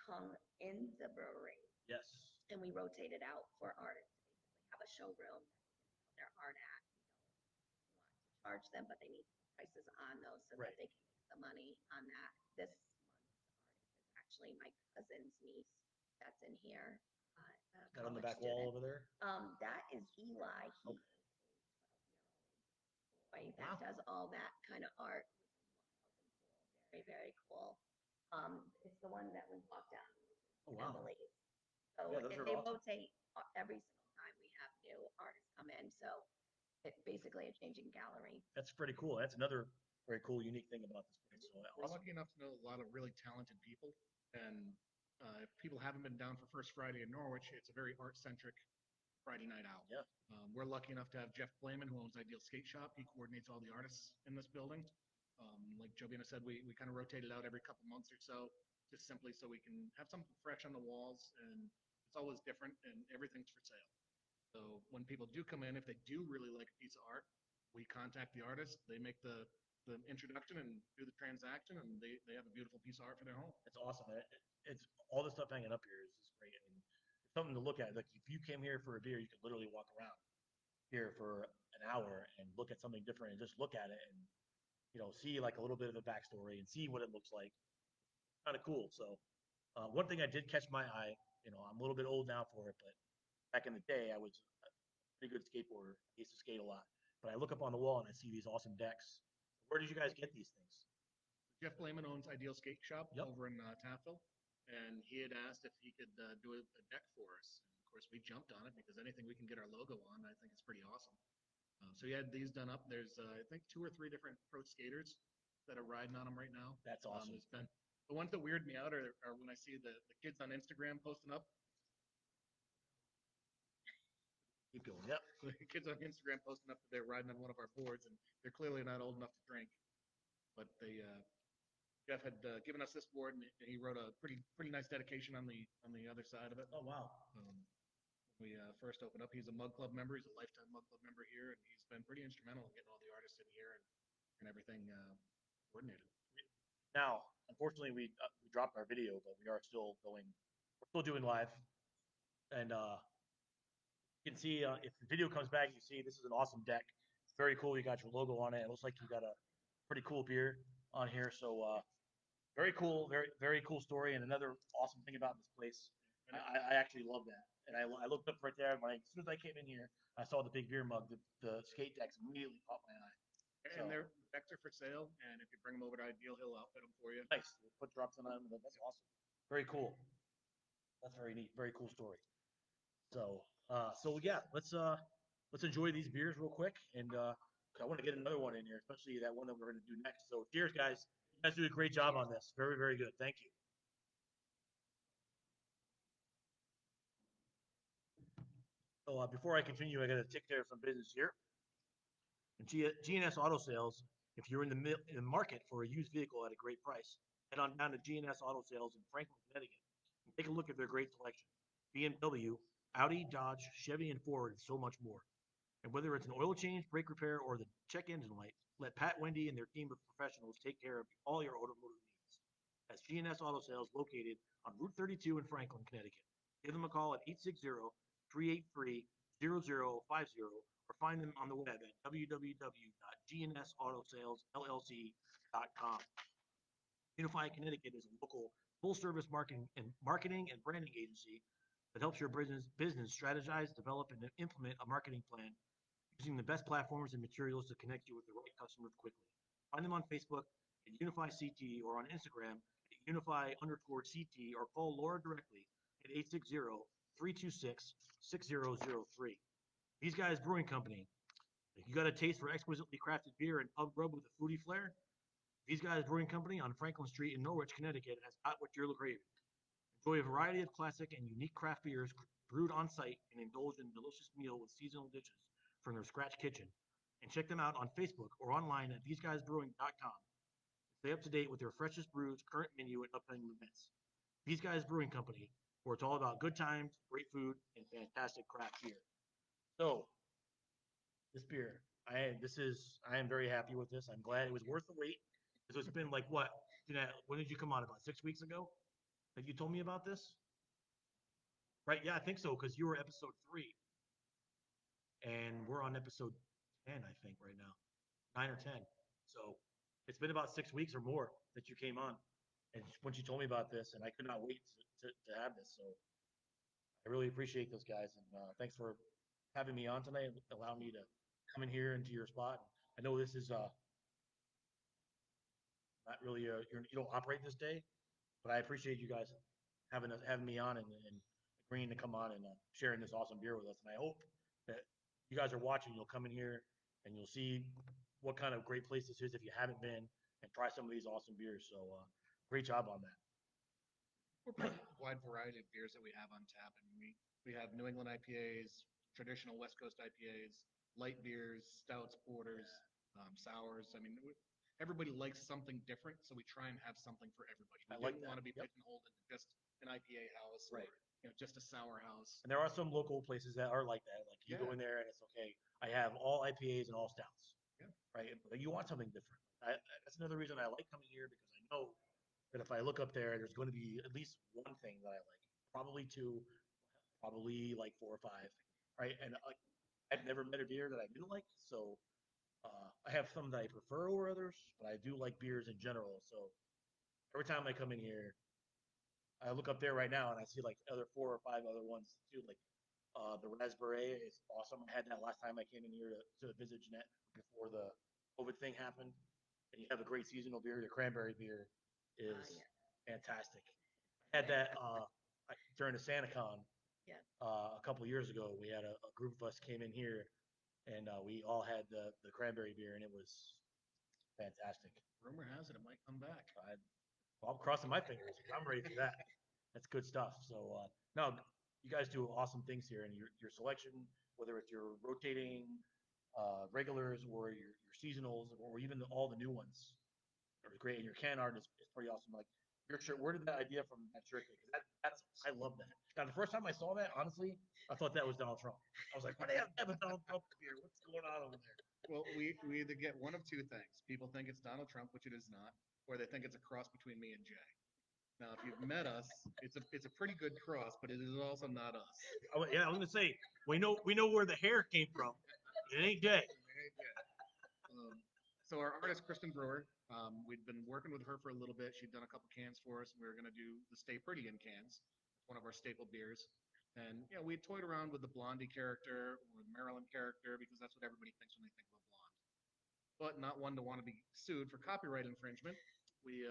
S3: hung in the brewery,
S1: yes.
S3: and we rotate it out for artists to basically have a showroom that they can sell their art at. We don't want to charge them, but they need to put prices on those so
S1: Right.
S3: that they can make the money on that. This month's artist is actually my cousin's niece that's in here.
S1: That on the
S3: College
S1: back wall
S3: student.
S1: over there.
S3: That is Eli. He
S1: Okay.
S3: is a 12-year-old boy that
S1: Wow.
S3: does all that kind of art, which is wild and cool. Very, very cool. It's the one that we walked down,
S1: Oh wow.
S3: Emily's. So
S1: Yeah, those
S3: and
S1: are
S3: they
S1: awesome.
S3: rotate every single time we have new artists come in. So it's basically a changing gallery.
S1: That's pretty cool. That's another very cool, unique thing about this place. So
S2: we're
S1: awesome.
S2: lucky enough to know a lot of really talented people, and if people haven't been down for First Friday in Norwich, it's a very art-centric Friday night out.
S1: Yeah.
S2: We're lucky enough to have Jeff Blayman, who owns Ideal Skate Shop. He coordinates all the artists in this building. Like Jobina said, we kind of rotate it out every couple months or so, just simply so we can have something fresh on the walls, and it's always different, and everything's for sale. So when people do come in, if they do really like a piece of art, we contact the artist, they make the introduction and do the transaction, and they have a beautiful piece of art for their home.
S1: It's awesome. It's all the stuff hanging up here is just great. I mean, it's something to look at. Like if you came here for a beer, you could literally walk around here for an hour and look at something different and just look at it and see like a little bit of the backstory and see what it looks like. Kind of cool. So one thing I did catch my eye. I'm a little bit old now for it, but back in the day, I was a pretty good skateboarder. I used to skate a lot. But I look up on the wall and I see these awesome decks. Where did you guys get these things?
S2: Jeff Blayman owns Ideal Skate Shop
S1: Yep.
S2: over in Taftville, and he had asked if he could do a deck for us. And of course, we jumped on it because anything we can get our logo on, I think it's pretty awesome. So he had these done up. There's I think 2 or 3 different pro skaters that are riding on them right now.
S1: That's awesome.
S2: There's been the ones that weird me out are when I see the kids on Instagram posting up.
S1: Keep going. Yep.
S2: The kids on Instagram posting up that they're riding on one of our boards, and they're clearly not old enough to drink. But Jeff had given us this board, and he wrote a pretty nice dedication on the other side of it.
S1: Oh wow.
S2: When we first opened up, he's a Mug Club member. He's a lifetime Mug Club member here, and he's been pretty instrumental in getting all the artists in here and everything coordinated.
S1: Now, unfortunately, we dropped our video, but we are still going. We're still doing live, and you can see if the video comes back, you see this is an awesome deck. It's very cool. You got your logo on it. It looks like you got a pretty cool beer on here. So very cool, very cool story. And another awesome thing about this place, I actually love that. And I looked up right there when as soon as I came in here, I saw the big beer mug. The skate decks immediately caught my eye.
S2: And their decks are for sale. And if you bring them over to Ideal, he'll outfit them for you.
S1: Nice. Put drops on them. That's awesome. Very cool. That's very neat. Very cool story. So yeah, let's enjoy these beers real quick, and I want to get another one in here, especially that one that we're going to do next. So cheers, guys. You guys do a great job on this. Very, very good. Thank you. So before I continue, I got to take care of some business here. And G&S Auto Sales, if you're in the market for a used vehicle at a great price, head on down to G&S Auto Sales in Franklin, Connecticut, and take a look at their great selection. BMW, Audi, Dodge, Chevy, and Ford, and so much more. And whether it's an oil change, brake repair, or the check engine light, let Pat Wendy and their team of professionals take care of all your automotive needs. That's G&S Auto Sales located on Route 32 in Franklin, Connecticut. Give them a call at 860-383-0050 or find them on the web at www.gnsautosales.llc.com. Unify Connecticut is a local full-service marketing and branding agency that helps your business strategize, develop, and implement a marketing plan using the best platforms and materials to connect you with the right customers quickly. Find them on Facebook at Unify CT or on Instagram at Unify_CT or call Laura directly at 860-326-6003. These Guys Brewing Company. If you got a taste for exquisitely crafted beer and pub grub with a foodie flair, These Guys Brewing Company on Franklin Street in Norwich, Connecticut has got what you're craving. Enjoy a variety of classic and unique craft beers brewed on site and indulge in a delicious meal with seasonal dishes from their scratch kitchen. And check them out on Facebook or online at theseguysbrewing.com. Stay up to date with their freshest brews, current menu, and upcoming events. These Guys Brewing Company, where it's all about good times, great food, and fantastic craft beer. So, this beer, I am very happy with this. I'm glad it was worth the wait. Because it's been like what? When did you come on? About 6 weeks ago that you told me about this? Right? Yeah, I think so. Because you were episode 3, and we're on episode 10, I think, right now, 9 or 10. So it's been about 6 weeks or more that you came on, and when you told me about this, and I could not wait to have this. So I really appreciate those guys, and thanks for having me on tonight and allowing me to come in here into your spot. I know this is not really you don't operate this day, but I appreciate you guys having me on and agreeing to come on and sharing this awesome beer with us. And I hope that you guys are watching. You'll come in here and you'll see what kind of great place this is if you haven't been, and try some of these awesome beers. So great job on that.
S2: We're pretty wide variety of beers that we have on tap. I mean, we have New England IPAs, traditional West Coast IPAs, light beers, stouts, porters, sours. I mean, everybody likes something different, so we try and have something for everybody. We
S1: I like
S2: don't
S1: that.
S2: want to be
S1: Yep.
S2: pigeonholed into just an IPA house
S1: Right.
S2: or just a sour house.
S1: And there are some local places that are like that. Like you go in there and it's okay. I have all IPAs and all stouts.
S2: Yeah.
S1: Right. But you want something different. That's another reason I like coming here, because I know that if I look up there, there's going to be at least one thing that I like, probably two, probably like 4 or 5. Right. And I've never met a beer that I didn't like. So I have some that I prefer over others, but I do like beers in general. So every time I come in here, I look up there right now and I see like other 4 or 5 other ones too. Like the raspberry is awesome. I had that last time I came in here to visit Jeanette before the COVID thing happened. And you have a great seasonal beer. The cranberry beer is fantastic. I had that during the SantaCon
S3: Yeah.
S1: a couple years ago. We had a group of us came in here, and we all had the cranberry beer, and it was fantastic.
S2: Rumor has it might come back.
S1: I'm crossing my fingers. I'm ready for that. That's good stuff. So no, you guys do awesome things here, and your selection, whether it's your rotating regulars or your seasonals or even all the new ones, are great. And your can art is pretty awesome. Like your shirt, where did that idea from that shirt? Because that's I love that. Now the first time I saw that, honestly, I thought that was Donald Trump. I was like, why do they have a Donald Trump here? What's going on over there?
S2: Well, we either get one of two things. People think it's Donald Trump, which it is not, or they think it's a cross between me and Jay. Now, if you've met us, it's a pretty good cross, but it is also not us.
S1: Yeah, I was gonna say we know where the hair came from. It ain't Jay.
S2: So our artist Kristen Brewer, we'd been working with her for a little bit. She'd done a couple cans for us, and we were going to do the Stay Pretty in cans. It's one of our staple beers. And we toyed around with the Blondie character or the Maryland character because that's what everybody thinks when they think of a blonde. But not one to want to be sued for copyright infringement. We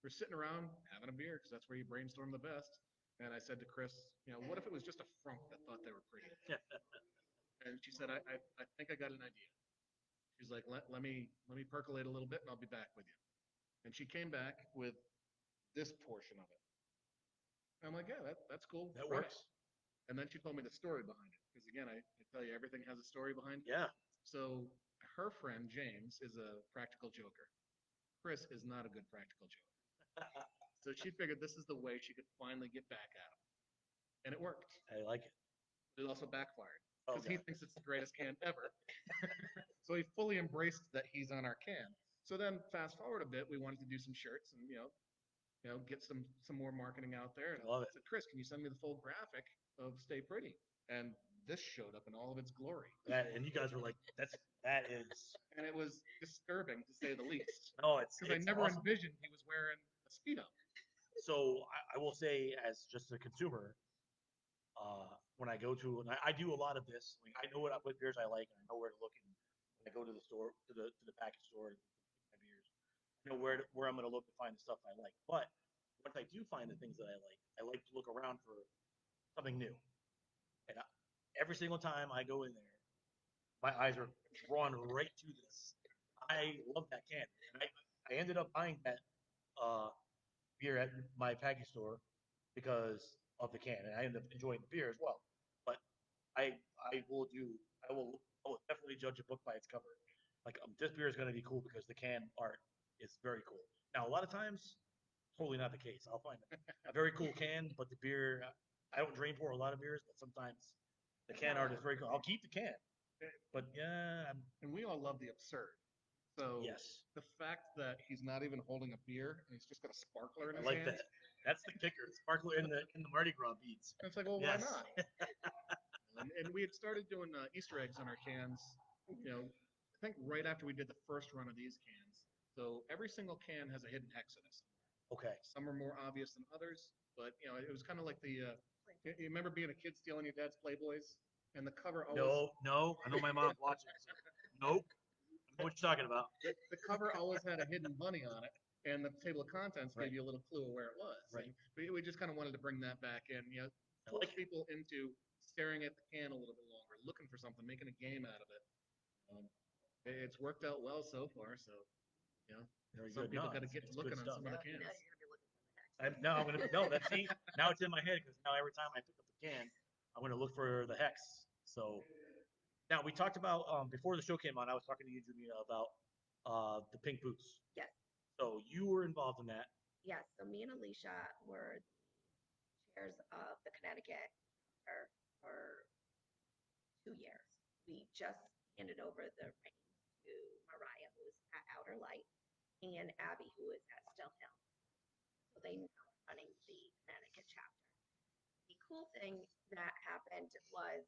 S2: were sitting around having a beer because that's where you brainstorm the best. And I said to Chris, what if it was just a frunk that thought they were pretty? And she said, I think I got an idea. She's like, let me percolate a little bit and I'll be back with you. And she came back with this portion of it. And I'm like, yeah, that's cool.
S1: That
S2: Run it.
S1: works.
S2: And then she told me the story behind it. Because again, I tell you, everything has a story behind it.
S1: Yeah.
S2: So her friend, James, is a practical joker. Chris is not a good practical joker. So she figured this is the way she could finally get back at him. And it worked.
S1: I like it.
S2: But it also backfired.
S1: Oh,
S2: Because he thinks it's the greatest can ever. So he fully embraced that he's on our can. So then fast forward a bit, we wanted to do some shirts and get some more marketing out there. And
S1: Love it.
S2: I said, Chris, can you send me the full graphic of Stay Pretty? And this showed up in all of its glory.
S1: And you guys were like, that is.
S2: And it was disturbing to say the least.
S1: No, it's
S2: because I never
S1: awesome.
S2: envisioned he was wearing a Speedo.
S1: So I will say, as just a consumer, when I go to, and I do a lot of this. Like I know what beers I like, and I know where to look. And when I go to the store, to the package store, to pick my beers, I know where I'm going to look to find the stuff I like. But once I do find the things that I like to look around for something new. And every single time I go in there, my eyes are drawn right to this. I love that can. And I ended up buying that uh, beer at my package store because of the can, and I ended up enjoying the beer as well. But I will do I will definitely judge a book by its cover. Like this beer is going to be cool because the can art is very cool. Now a lot of times, totally not the case. I'll find a very cool can, but the beer I don't drain pour a lot of beers, but sometimes the can art is very cool. I'll keep the can, but yeah,
S2: and we all love the absurd. So
S1: yes,
S2: the fact that he's not even holding a beer and he's just got a sparkler in
S1: I
S2: his
S1: like
S2: hands.
S1: that. That's the kicker. Sparkler in the Mardi Gras beads.
S2: And it's like, well,
S1: Yes.
S2: why not? and we had started doing Easter eggs on our cans. I think right after we did the first run of these cans. So every single can has a hidden hex in it.
S1: Okay.
S2: Some are more obvious than others, but it was kind of like the. You remember being a kid stealing your dad's Playboys, and the cover always.
S1: No. I know my mom's watching. So. Nope. I know what you're talking about.
S2: The cover always had a hidden bunny on it, and the table of contents
S1: Right.
S2: gave you a little clue of where it was.
S1: Right.
S2: And we just kind of wanted to bring that back in. Force people into staring at the can a little bit longer, looking for something, making a game out of it. It's worked out well so far. So,
S1: Very
S2: some
S1: good.
S2: people
S1: No,
S2: got to get
S1: it's
S2: looking
S1: good
S2: on
S1: stuff.
S2: some of the
S3: Now
S2: cans.
S3: you're gonna be looking for the hex.
S1: Now I'm gonna that's see now it's in my head because now every time I pick up the can, I'm gonna look for the hex. So now we talked about before the show came on. I was talking to you, Jumina, about the pink boots.
S3: Yes.
S1: So you were involved in that.
S3: Yes. So me and Alicia were the chairs of the Connecticut for 2 years. We just handed over the reins to Mariah, who is at Outer Light, and Abby, who is at Still Hill. So they now are running the Connecticut chapter. The cool thing that happened was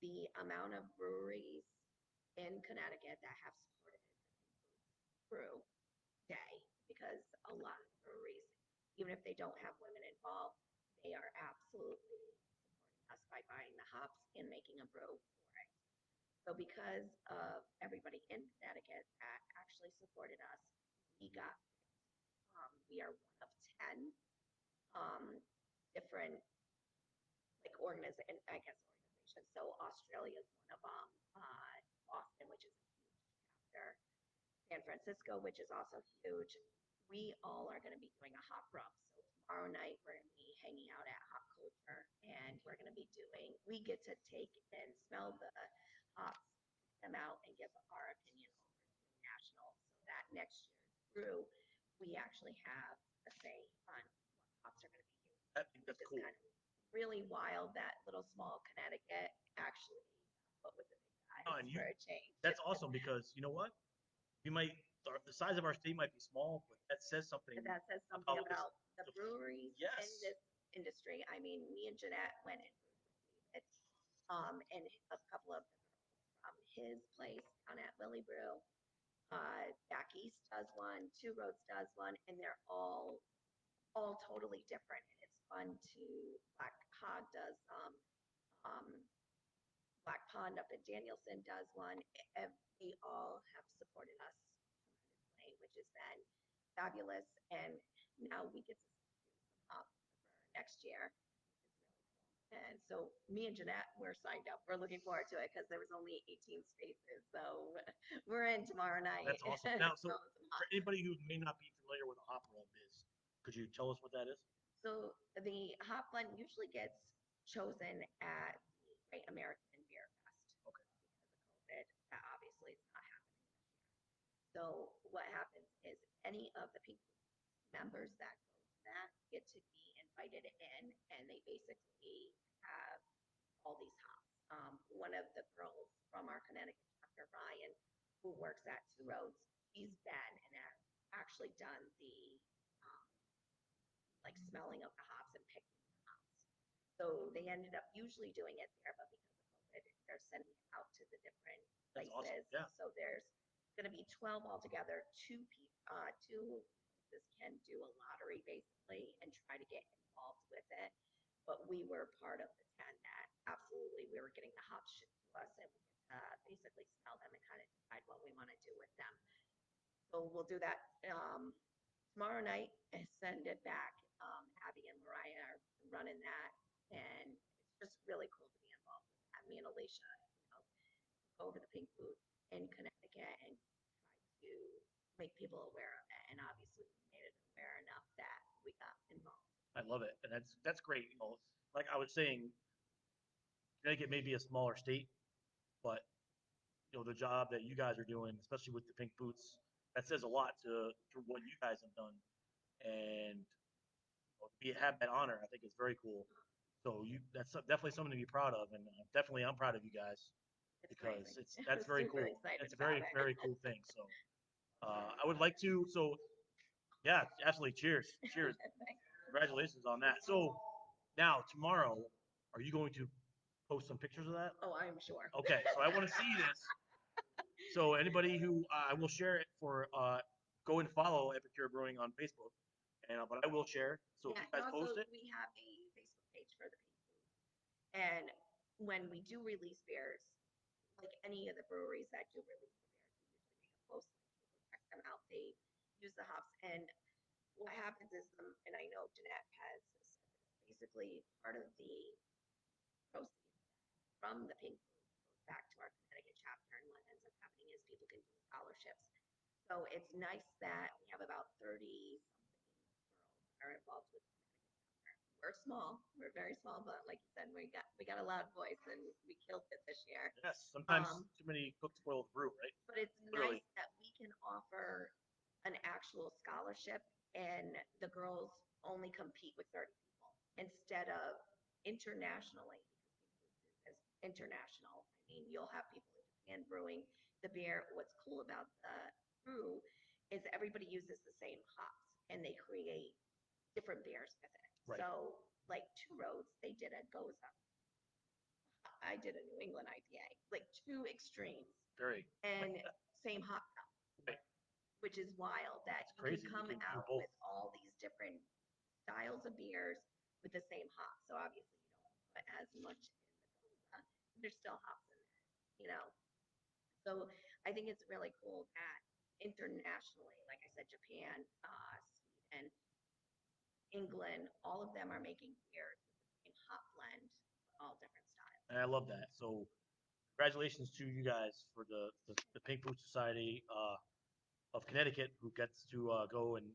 S3: the amount of breweries in Connecticut that have supported the Pink Boots Brew Day, because a lot of breweries, even if they don't have women involved, they are absolutely supporting us by buying the hops and making a brew for it. So because of everybody in Connecticut that actually supported us, we got we are one of 10 different I guess organizations. So Australia is one of them. Boston, which is a huge chapter, San Francisco, which is also huge. We all are going to be doing a hop rub. So tomorrow night we're going to be hanging out at Hop Culture, and we're going to be doing. We get to take and smell the hops, pick them out, and give our opinion over to national, so that next year's brew, we actually have a say on what hops are going to be used.
S1: I think that's
S3: Which is
S1: cool.
S3: kind of really wild that little small Connecticut actually what with the big guys
S1: Oh, and
S3: for a change.
S1: That's awesome because you know what? We might the size of our state might be small, but that says something.
S3: But that says something
S1: about this-
S3: about the breweries in
S1: Yes.
S3: this industry. I mean, me and Jeanette went and brewed with David, and a couple of the girls from his place down at Willie Brew. Back East does one, Two Roads does one, and they're all totally different. And it's fun to Black Hog does um, Black Pond up in Danielson does one. They all have supported us tremendously, which has been fabulous. And now we get to do some up for next year, which is really cool. And so me and Jeanette, we're signed up. We're looking forward to it because there was only 18 spaces. So we're in tomorrow night.
S1: That's awesome. Now, so
S3: Smelling some
S1: for
S3: hops.
S1: anybody who may not be familiar with a hop rub is, could you tell us what that is?
S3: So the hop blend usually gets chosen at the Great American Beer Fest.
S1: Okay.
S3: Because of COVID, that obviously is not happening this year. So what happens is any of the Pink members that go to that get to be invited in, and they basically have all these hops. One of the girls from our Connecticut chapter, Ryan, who works at Two Roads, he's been and actually done the um, like smelling of the hops and picking the hops. So they ended up usually doing it there, but because of COVID, they're sending it out to the different
S1: That's
S3: places.
S1: awesome. Yeah.
S3: So there's going to be 12 altogether. Two places can do a lottery basically and try to get involved with it. But we were part of the 10 that absolutely we were getting the hops shipped to us, and we get to basically smell them and kind of decide what we want to do with them. So we'll do that tomorrow night and send it back. Abby and Mariah are running that, and it's just really cool to be involved with that. Me and Alicia, go over the Pink Booth in Connecticut and try to make people aware of it. And obviously, we made it aware enough that we got involved.
S1: I love it, and that's great. Like I was saying, Connecticut may be a smaller state, but the job that you guys are doing, especially with the pink boots, that says a lot to what you guys have done, and to have that honor, I think is very cool. So that's definitely something to be proud of, and definitely I'm proud of you guys
S3: It's
S1: because
S3: crazy.
S1: that's very
S3: Super
S1: cool.
S3: excited
S1: It's a
S3: about
S1: very
S3: it.
S1: very cool thing. So I would like to. So yeah, absolutely. Cheers, cheers. Congratulations on that. So now tomorrow, are you going to post some pictures of that?
S3: Oh, I'm sure.
S1: Okay, so I want to see this. So anybody who I will share it for, go and follow Epicure Brewing on Facebook, and but I will share. So if
S3: Yeah,
S1: you guys
S3: and also
S1: post it,
S3: we have a Facebook page for the Pink Booth. And when we do release beers, like any of the breweries that do release the beers, we usually make a post like, hey, go check them out. They use the hops. And what happens is, and I know Jeanette has said this, basically part of the proceeds from the Pink Booth goes back to our Connecticut chapter. And what ends up happening is people can do scholarships. So it's nice that we have about 30 something girls that are involved with the Connecticut chapter. We're small, we're very small, but like you said, we got a loud voice and we killed it this year.
S1: yes, sometimes
S3: Um,
S1: too many cooks spoil the brew, right?
S3: But it's
S1: Really.
S3: nice that we can offer an actual scholarship, and the girls only compete with 30 people instead of internationally, because Pink Booth is international. I mean, you'll have people in Japan brewing the beer. What's cool about the brew is everybody uses the same hops and they create different beers with it.
S1: Right.
S3: So, like Two Roads, they did a Goza. I did a New England IPA, like two extremes,
S1: Very.
S3: and same hop cup,
S1: Right.
S3: which is wild that
S1: It's
S3: you
S1: crazy.
S3: can
S1: You
S3: come
S1: can do
S3: out
S1: both.
S3: with all these different styles of beers with the same hop. So obviously you don't put as much in the Goza. There's still hops in there. So I think it's really cool that internationally, like I said, Japan, Sweden, England, all of them are making beers with the same hop blend, all different styles.
S1: And I love that. So congratulations to you guys for the Pink Boot Society of Connecticut, who gets to go and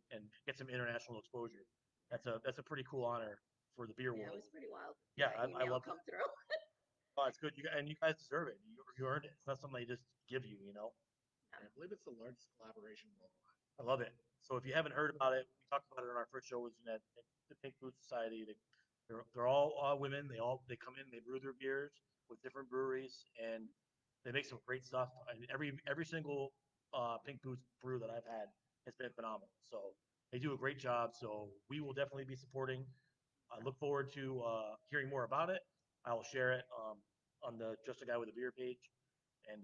S1: get some international exposure. That's a pretty cool honor for the beer
S3: Yeah, it
S1: world.
S3: was pretty wild. to see
S1: Yeah,
S3: that
S1: I
S3: email
S1: love
S3: come
S1: that.
S3: through.
S1: Oh, it's good. And you guys deserve it. You earned it. It's not something they just give you, you know.
S2: And I believe it's the largest collaboration worldwide.
S1: I love it. So if you haven't heard about it, we talked about it in our first show. Was at the Pink Boot Society. They're all women. They come in. They brew their beers with different breweries, and they make some great stuff. And every single Pink Boots brew that I've had has been phenomenal. So they do a great job. So we will definitely be supporting. I look forward to hearing more about it. I will share it on the Just a Guy with a Beer page, and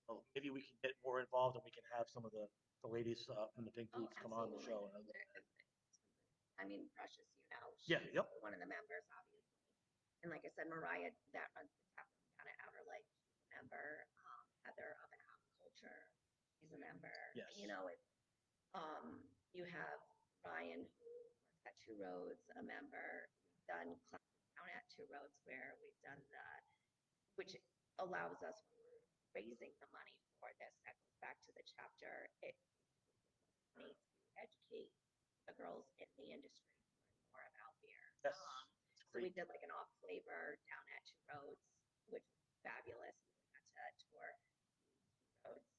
S1: well, maybe we can get more involved and we can have some of the ladies from the Pink
S3: Oh,
S1: Boots come on the show.
S3: absolutely. I mean, Precious,
S1: Yeah,
S3: she's
S1: yep.
S3: one of the members, obviously. And like I said, Mariah, that runs the tap room down at Outer Lake, she's a member. Heather up at Hop Culture, she's a member.
S1: Yes.
S3: You have Ryan, who works at Two Roads, a member. We've done classes down at Two Roads where we've done which allows us when we're raising the money for this, that goes back to the chapter. It basically gives us money to educate the girls in the industry to learn more about beer.
S1: Yes.
S3: So we did like an off flavor down at Two Roads, which was fabulous. We got to tour Two Roads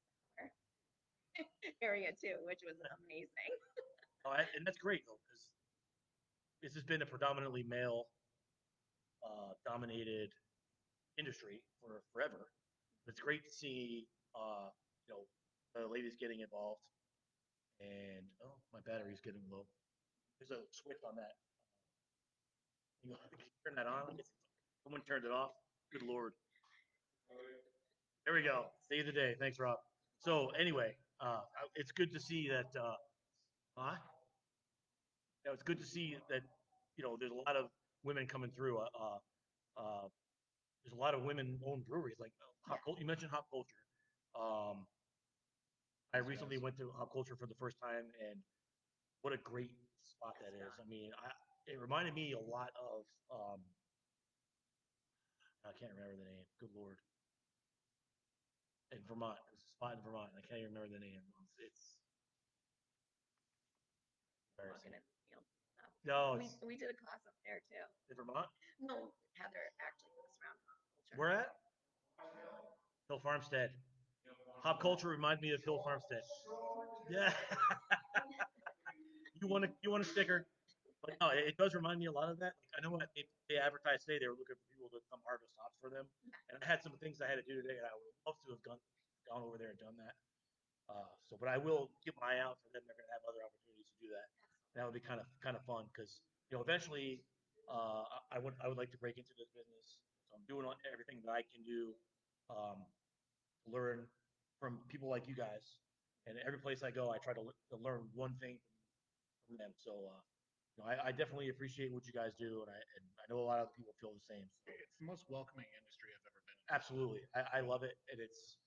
S3: area too, which was amazing.
S1: Oh, and that's great though, because this has been a predominantly male dominated industry for forever. But it's great to see you know the ladies getting involved. And oh, my battery's getting low. There's a switch on that. You know, can you turn that on? Someone turned it off. Good lord. There we go. Save the day. Thanks, Rob. So anyway, it's good to see that. Huh? Yeah, it's good to see that. There's a lot of women coming through. There's a lot of women-owned breweries like Hop. You mentioned Hop Culture. Um, I recently went to Hop Culture for the first time, and what a great spot that is. I mean, it reminded me a lot of. I can't remember the name. Good lord. In Vermont, it was a spot in Vermont. I can't even remember the name. It's embarrassing.
S3: Walking in the field.
S1: No,
S3: We did a class up there too.
S1: in Vermont.
S3: No, Heather actually goes around Hop Culture.
S1: Where at? Hill Farmstead. Hop culture reminds me of Hill Farmstead. Yeah. You want a sticker? But no, it does remind me a lot of that. Like, I know what they advertised today. They were looking for people to come harvest hops for them, and I had some things I had to do today, and I would love to have gone over there and done that. But I will keep my eye out for them. They're going to have other opportunities to do that. That would be kind of fun because eventually, I would like to break into this business. So I'm doing everything that I can do, to learn from people like you guys. And every place I go, I try to learn one thing from them. So I definitely appreciate what you guys do, and I know a lot of people feel the same. So.
S2: It's the most welcoming industry I've ever been in.
S1: Absolutely, I love it, and it's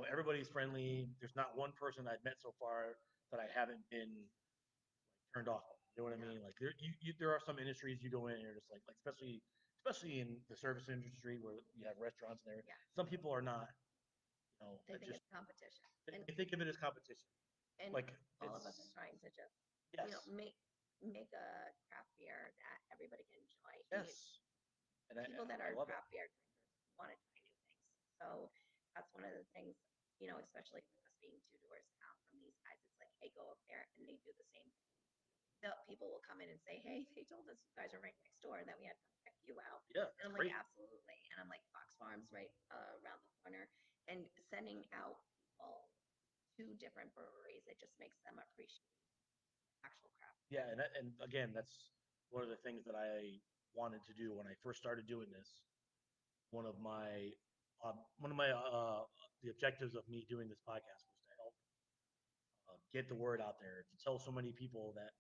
S1: everybody's friendly. There's not one person I've met so far that I haven't been like turned off. You know what I mean? Like there are some industries you go in and you're just like especially in the service industry where you have restaurants and everything.
S3: Yeah.
S1: Some people are not.
S3: They think it's competition.
S1: They think of it as competition.
S3: And
S1: Like
S3: all of us are trying to just
S1: yes,
S3: make a craft beer that everybody can enjoy.
S1: yes. And
S3: People that
S1: I
S3: are
S1: love it.
S3: craft beer drinkers want to try new things. So that's one of the things, especially with us being 2 doors down from these guys. It's like, hey, go up there, and they do the same thing. People will come in and say, hey, they told us you guys are right next door, that we had to come check you out.
S1: Yeah,
S3: And I'm
S1: great.
S3: like, absolutely. And I'm like, Fox Farms right around the corner, and sending out people to different breweries, it just makes them appreciate actual craft.
S1: Yeah, and again, that's one of the things that I wanted to do when I first started doing this. One of my the objectives of me doing this podcast was to help get the word out there, to tell so many people that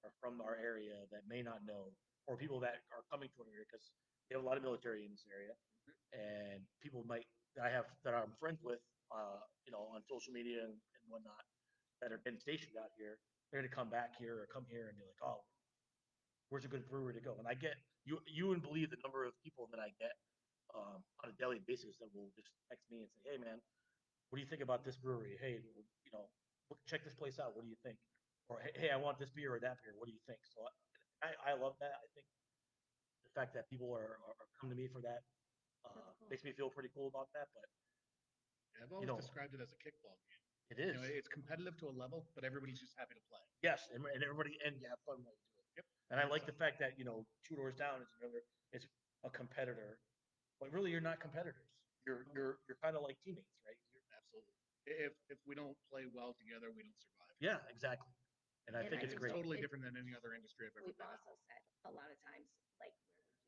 S1: are from our area that may not know, or people that are coming to our area because we have a lot of military in this area, and people that I'm friends with, on social media and whatnot, that have been stationed out here. They're going to come back here or come here and be like, oh, where's a good brewery to go? And I get you wouldn't believe the number of people that I get on a daily basis that will just text me and say, "Hey, man, what do you think about this brewery? Hey, check this place out. What do you think?" Or, "Hey, I want this beer or that beer. What do you think?" So I love that. I think the fact that people are coming to me for that
S3: Cool.
S1: makes me feel pretty cool about that. But
S2: Yeah, I've
S1: you
S2: always
S1: know,
S2: described it as a kickball game.
S1: it is.
S2: It's competitive to a level, but everybody's just happy to play.
S1: Yes, and everybody and you have fun while you do it.
S2: Yep.
S1: And I like the fact that 2 doors down is a competitor, but really you're not competitors. You're kind of like teammates, right?
S2: Absolutely. If we don't play well together, we don't survive.
S1: Yeah, exactly. And I
S3: And
S1: think
S3: I
S1: it's
S3: think
S1: great.
S2: Totally different than any other industry I've ever
S3: We've
S2: been in.
S3: also said a lot of times, like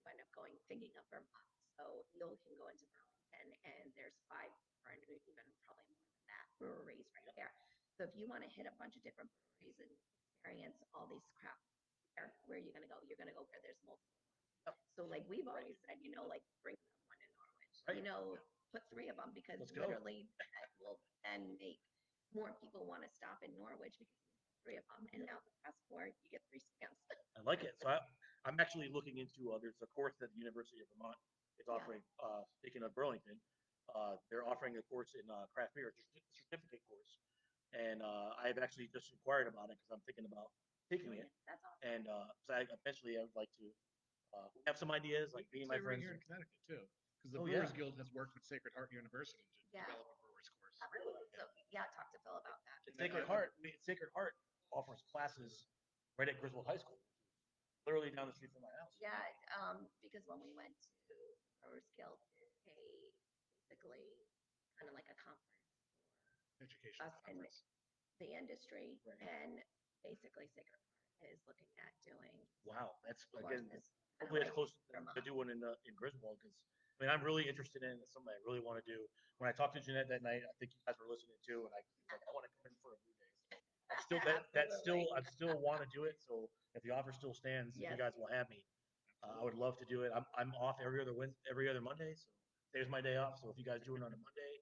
S3: where we do end up going, thinking of Vermont. So you can go into Burlington and there's 5 or even probably more than that breweries right there. So if you want to hit a bunch of different breweries and experience all these craft beer, where are you going to go? You're going to go where there's multiple.
S1: Yep.
S3: So like we've always said, like bring them one in Norwich.
S1: Right.
S3: Put 3 of them because
S1: Let's go.
S3: literally that will then make more people want to stop in Norwich because you have 3 of them. And now the passport, you get 3 stamps.
S1: I like it. So I'm actually looking into there's a course that the University of Vermont is offering. Speaking of Burlington, they're offering a course in craft beer, a certificate course, and I've actually just inquired about it because I'm thinking about taking it.
S3: That's awesome.
S1: And so eventually I would like to have some ideas, like me and my
S2: Right
S1: friends.
S2: here in Connecticut too, because the
S1: Oh,
S2: Brewers
S1: yeah.
S2: Guild has worked with Sacred Heart University to
S3: Yeah.
S2: develop a brewer's course.
S3: So talk to Phil about that.
S1: Sacred Heart offers classes right at Griswold High School, literally down the street from my house.
S3: Yeah, because when we went to Brewers Guild, did basically kind of like a conference
S2: Education
S3: for us in
S2: conference.
S3: the industry,
S1: Right.
S3: and basically Sacred Heart is looking at doing
S1: Wow, that's again.
S3: courses.
S1: Hopefully, it's close
S3: Vermont.
S1: to do one in Griswold because I mean I'm really interested in it. It's something I really want to do. When I talked to Jeanette that night, I think you guys were listening too, and I was like, I want to come in for a brew day. So I'm still I still want to do it. So if the offer still stands, if you
S3: Yes.
S1: guys will have me, I would love to do it. I'm off every other Monday, so there's my day off. So if you guys do it on a Monday,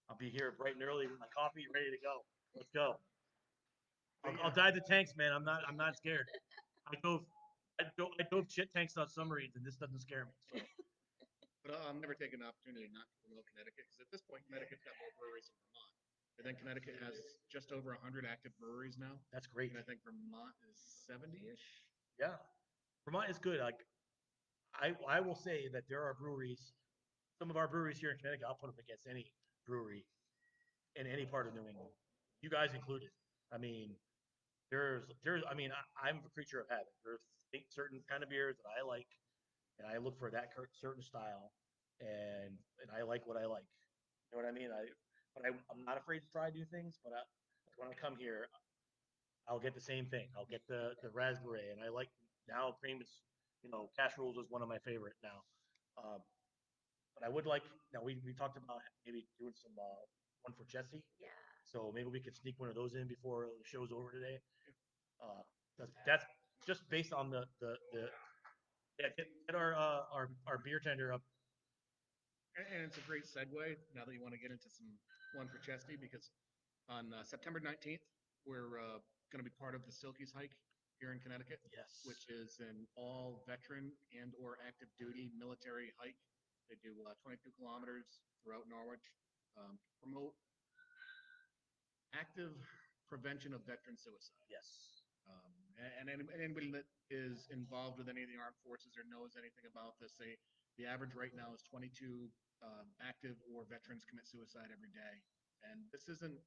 S1: I'll be here bright and early with my coffee, ready to go. Let's go. I'll dive the tanks, man. I'm not scared. I dove shit tanks on submarines, and this doesn't scare me. So.
S2: But I'll never take an opportunity not to promote Connecticut because at this point, Connecticut's got more breweries than Vermont. I think Connecticut has just over 100 active breweries now.
S1: That's great.
S2: And I think Vermont is 70-ish.
S1: Yeah, Vermont is good. Like I will say that there are breweries. Some of our breweries here in Connecticut, I'll put them against any brewery in any part of New England, you guys included. I mean, I mean, I'm a creature of habit. There's certain kind of beers that I like, and I look for that certain style, and I like what I like. You know what I mean? I'm not afraid to try new things, but when I come here, I'll get the same thing. I'll get the raspberry, and I like now cream is, cash rules is one of my favorite now. Um, but I would like now we talked about maybe doing some one for Jesse.
S3: Yeah.
S1: So maybe we could sneak one of those in before the show's over today. That's just based on the yeah, get our beer tender up.
S2: And it's a great segue now that you want to get into some one for Chesty because on September 19th, we're going to be part of the Silkies hike here in Connecticut.
S1: Yes.
S2: Which is an all veteran and or active duty military hike. They do 22 kilometers throughout Norwich. Promote active prevention of veteran suicide.
S1: Yes.
S2: And anybody that is involved with any of the armed forces or knows anything about this, the average right now is 22 active or veterans commit suicide every day. And this isn't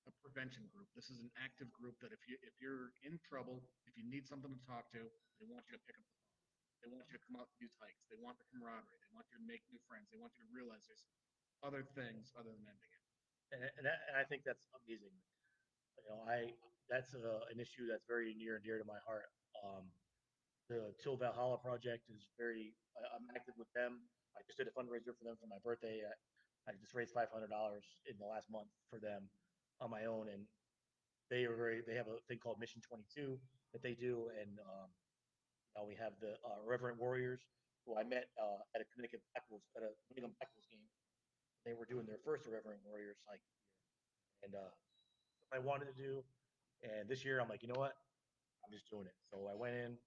S2: a prevention group. This is an active group that if you're in trouble, if you need something to talk to, they want you to pick up the phone. They want you to come out to these hikes. They want the camaraderie. They want you to make new friends. They want you to realize there's other things other than ending it.
S1: And I think that's amazing. That's an issue that's very near and dear to my heart. The Till Valhalla project is I'm active with them. I just did a fundraiser for them for my birthday. I just raised $500 in the last month for them on my own, and they have a thing called Mission 22 that they do, and now we have the Reverent Warriors who I met at a Connecticut Blackwolves at a New England Blackwolves game. They were doing their first Reverent Warriors hike, and I wanted to do. And this year, I'm like, you know what? I'm just doing it. So I went in,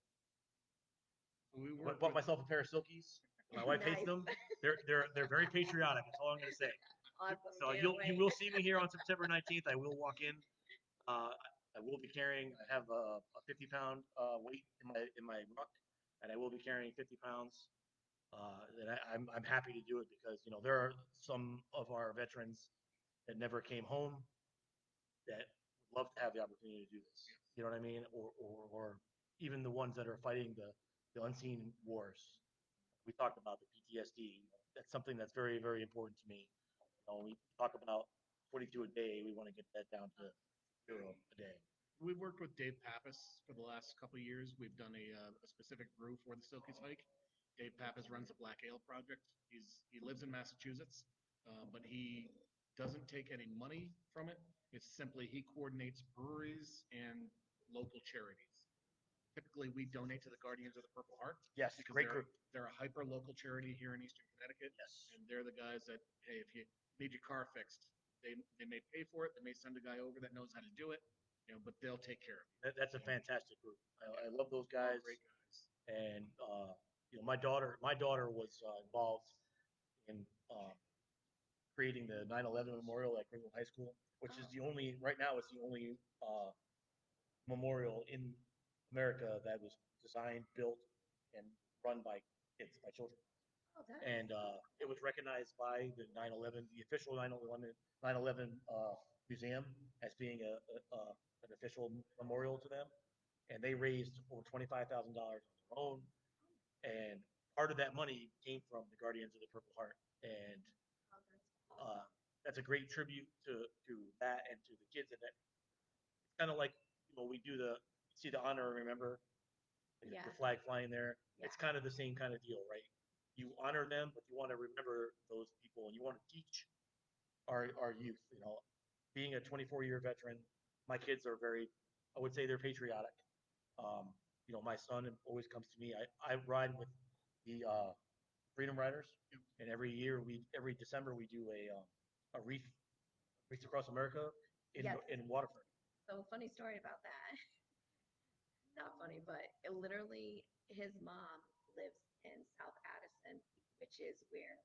S2: We
S1: bought myself a pair of Silkies, My wife hates
S3: Nice.
S1: them. They're very patriotic. That's all I'm going to say.
S3: Awesome.
S1: So
S3: Can't
S1: you
S3: wait.
S1: will see me here on September 19th. I will walk in. I will be carrying. I have a 50-pound weight in my ruck, and I will be carrying 50 pounds. And I'm happy to do it because there are some of our veterans that never came home that would love to have the opportunity to do this. You know what I mean? Or even the ones that are fighting the unseen wars. We talked about the PTSD. That's something that's very, very important to me. We talk about 42 a day. We want to get that down to 0 a day.
S2: We've worked with Dave Pappas for the last couple of years. We've done a specific brew for the Silkies hike. Dave Pappas runs the Black Ale Project. He lives in Massachusetts, but he doesn't take any money from it. It's simply he coordinates breweries and local charities. Typically, we donate to the Guardians of the Purple Heart.
S1: Yes,
S2: because
S1: great group.
S2: They're a hyper local charity here in Eastern Connecticut.
S1: Yes.
S2: And they're the guys that, hey, if you need your car fixed, they may pay for it. They may send a guy over that knows how to do it, but they'll take care of it.
S1: That's a fantastic group. I love those guys.
S2: Great guys.
S1: And my daughter was involved in creating the 9/11 memorial at Greenville High School, which is right now it's the only memorial in America that was designed, built, and run by kids, by children.
S3: Oh, that's
S1: And it was recognized by the 9/11, the official 9/11 museum, as being an official memorial to them. And they raised over $25,000 on their own. And part of that money came from the Guardians of the Purple Heart. And
S3: oh, that's awesome.
S1: that's a great tribute to that and to the kids. And that it's kind of like we do see the honor and remember,
S3: Yeah.
S1: the flag flying there.
S3: Yeah.
S1: It's kind of the same kind of deal, right? You honor them, but you want to remember those people, and you want to teach our youth. Being a 24-year veteran, my kids are I would say they're patriotic. My son always comes to me. I ride with the Freedom Riders, and every December we do a race across America
S3: Yes.
S1: in Waterford.
S3: So funny story about that. Not funny, but literally his mom lives in South Addison, which is where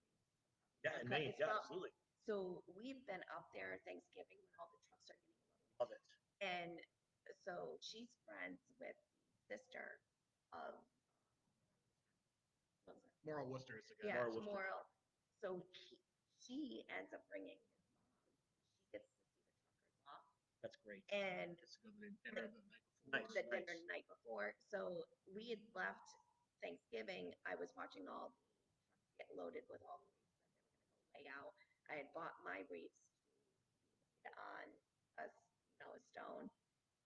S1: Yeah, in
S3: America
S1: Maine.
S3: is
S1: Yeah,
S3: from.
S1: absolutely.
S3: So we've been up there Thanksgiving when all the trucks are getting loaded.
S1: Love it.
S3: And so she's friends with the sister of what was it?
S2: Moral Worcester is the guy.
S3: Yeah,
S1: Moral Worcester.
S3: Moral. So she ends up bringing his mom. She gets to see the truckers off.
S1: That's great.
S3: And
S2: Gets to go to the dinner the night before.
S1: Nice.
S3: the dinner the night before. So we had left Thanksgiving. I was watching all the trucks get loaded with all the wreaths that they were going to go lay out. I had bought my wreaths to be laid on a stone,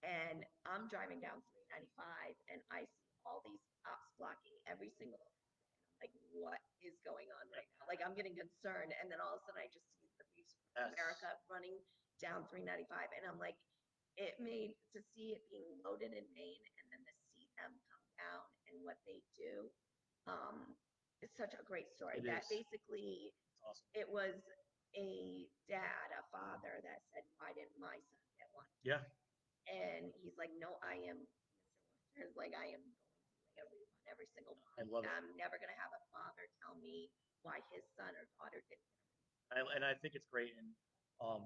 S3: and I'm driving down 395, and I see all these cops blocking every single. And I'm like, what is going on right now? Like, I'm getting concerned, and then all of a sudden I just see the Wreaths
S1: Yes.
S3: Across America running down 395, and I'm like, it made to see it being loaded in Maine and then to see them come down and what they do. It's such a great story.
S1: It
S3: That
S1: is.
S3: Basically
S1: It's awesome.
S3: it was a father that said, why didn't my son get one?
S1: Yeah.
S3: And he's like, no, I am Mr. Worcester's like, I am going to lay a wreath on every single one.
S1: I love it.
S3: I'm never going to have a father tell me why his son or daughter didn't get a wreath.
S1: And I think it's great. And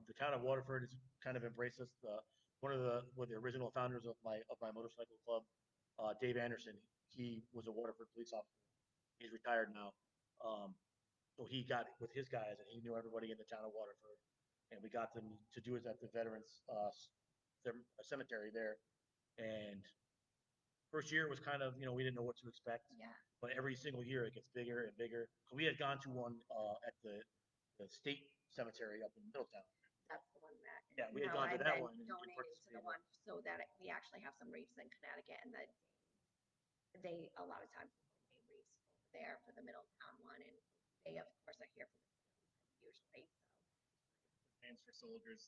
S1: the town of Waterford has kind of embraced us. One of the original founders of my motorcycle club, Dave Anderson. He was a Waterford police officer. He's retired now. So he got with his guys, and he knew everybody in the town of Waterford. And we got them to do it at the Veterans Cemetery there. And first year was kind of, we didn't know what to expect.
S3: Yeah.
S1: But every single year it gets bigger and bigger. So we had gone to one at the state cemetery up in Middletown.
S3: That's the one that.
S1: Yeah, we had
S3: now
S1: gone to
S3: I've
S1: that
S3: been
S1: one and
S3: donating to the
S1: participated.
S3: one so that we actually have some wreaths in Connecticut, and that they a lot of times will donate wreaths over there for the Middletown one, and they of course are here for the Silkies usually. So
S2: Hands for Soldiers.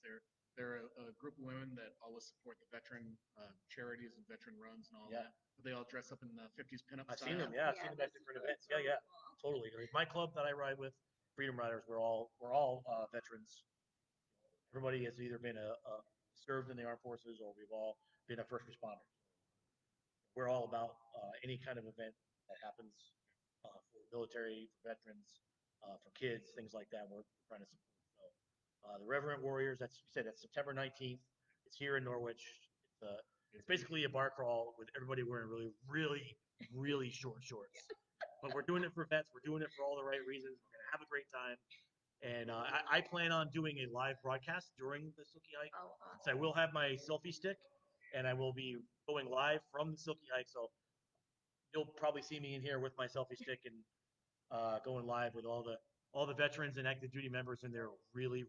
S2: They're a group of women that always support the veteran charities and veteran runs and all
S1: Yeah.
S2: that. But they all dress up in the 50s pinup
S1: I've
S2: style.
S1: seen them. Yeah, I've seen them at
S3: that's
S1: different
S3: really
S1: events. Yeah, yeah,
S3: cool.
S1: totally. Like my club that I ride with, Freedom Riders, we're all veterans. Everybody has either been served in the armed forces, or we've all been a first responder. We're all about any kind of event that happens. for military, for veterans, for kids, things like that. We're trying to support. So the Reverend Warriors. That's you said that's September 19th. It's here in Norwich. It's basically a bar crawl with everybody wearing really short shorts. But we're doing it for vets. We're doing it for all the right reasons. We're gonna have a great time. And I plan on doing a live broadcast during the Silky Hike.
S3: Oh, awesome.
S1: So I will have my selfie stick, and I will be going live from the Silky Hike. So you'll probably see me in here with my selfie stick and going live with all the veterans and active duty members in their really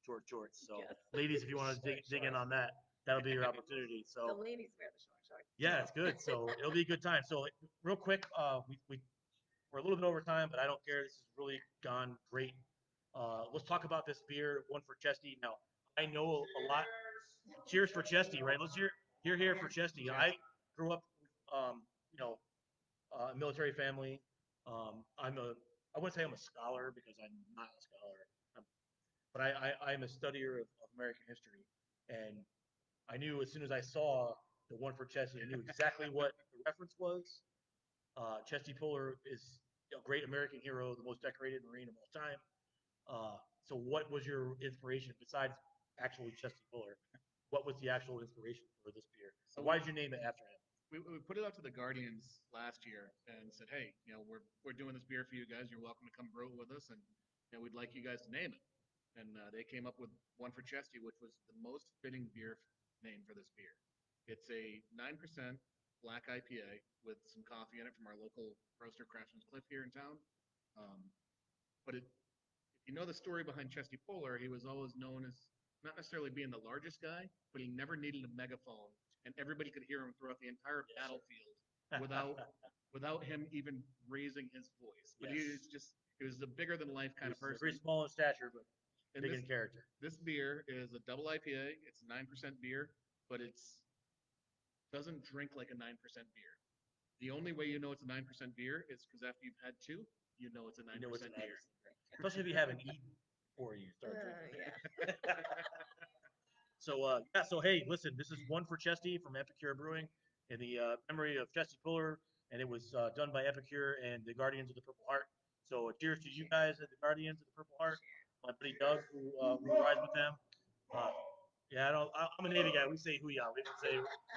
S1: short shorts. So
S3: Yes.
S1: ladies, if you want to dig in on that, that'll be your opportunity.
S3: The
S1: So
S3: ladies wear the short shorts.
S1: yeah, it's good. So it'll be a good time. So real quick, we're a little bit over time, but I don't care. This has really gone great. Let's talk about this beer, one for Chesty. Now, I know a lot. Cheers for Chesty, right? Let's hear for Chesty. I grew up, you know, a military family. I wouldn't say I'm a scholar because I'm not a scholar, but I'm a studier of American history. And I knew as soon as I saw the one for Chesty, I knew exactly what the reference was. Chesty Puller is a great American hero, the most decorated Marine of all time. So what was your inspiration besides actually Chesty Puller? What was the actual inspiration for this beer? So why did you name it after him?
S2: We put it out to the Guardians last year and said, hey, we're doing this beer for you guys. You're welcome to come brew it with us, and we'd like you guys to name it. And they came up with one for Chesty, which was the most fitting beer name for this beer. It's a 9% black IPA with some coffee in it from our local roaster, Craftsman's Cliff, here in town. But if you know the story behind Chesty Puller, he was always known as not necessarily being the largest guy, but he never needed a megaphone, and everybody could hear him throughout the entire battlefield without him even raising his voice. But he was a bigger than life kind of person.
S1: Very small in stature, but big in character.
S2: This beer is a double IPA. It's 9% beer, but it's doesn't drink like a 9% beer. The only way you know it's a 9% beer is because after you've had two, you know it's a 9% beer.
S1: Especially if you haven't eaten before you start drinking.
S3: Yeah.
S1: So hey, listen, this is one for Chesty from Epicure Brewing in the memory of Chesty Puller, and it was done by Epicure and the Guardians of the Purple Heart. So cheers to you guys at the Guardians of the Purple Heart. My buddy Doug, who rides with them. Yeah, I'm a Navy guy. We say hoo-yah. We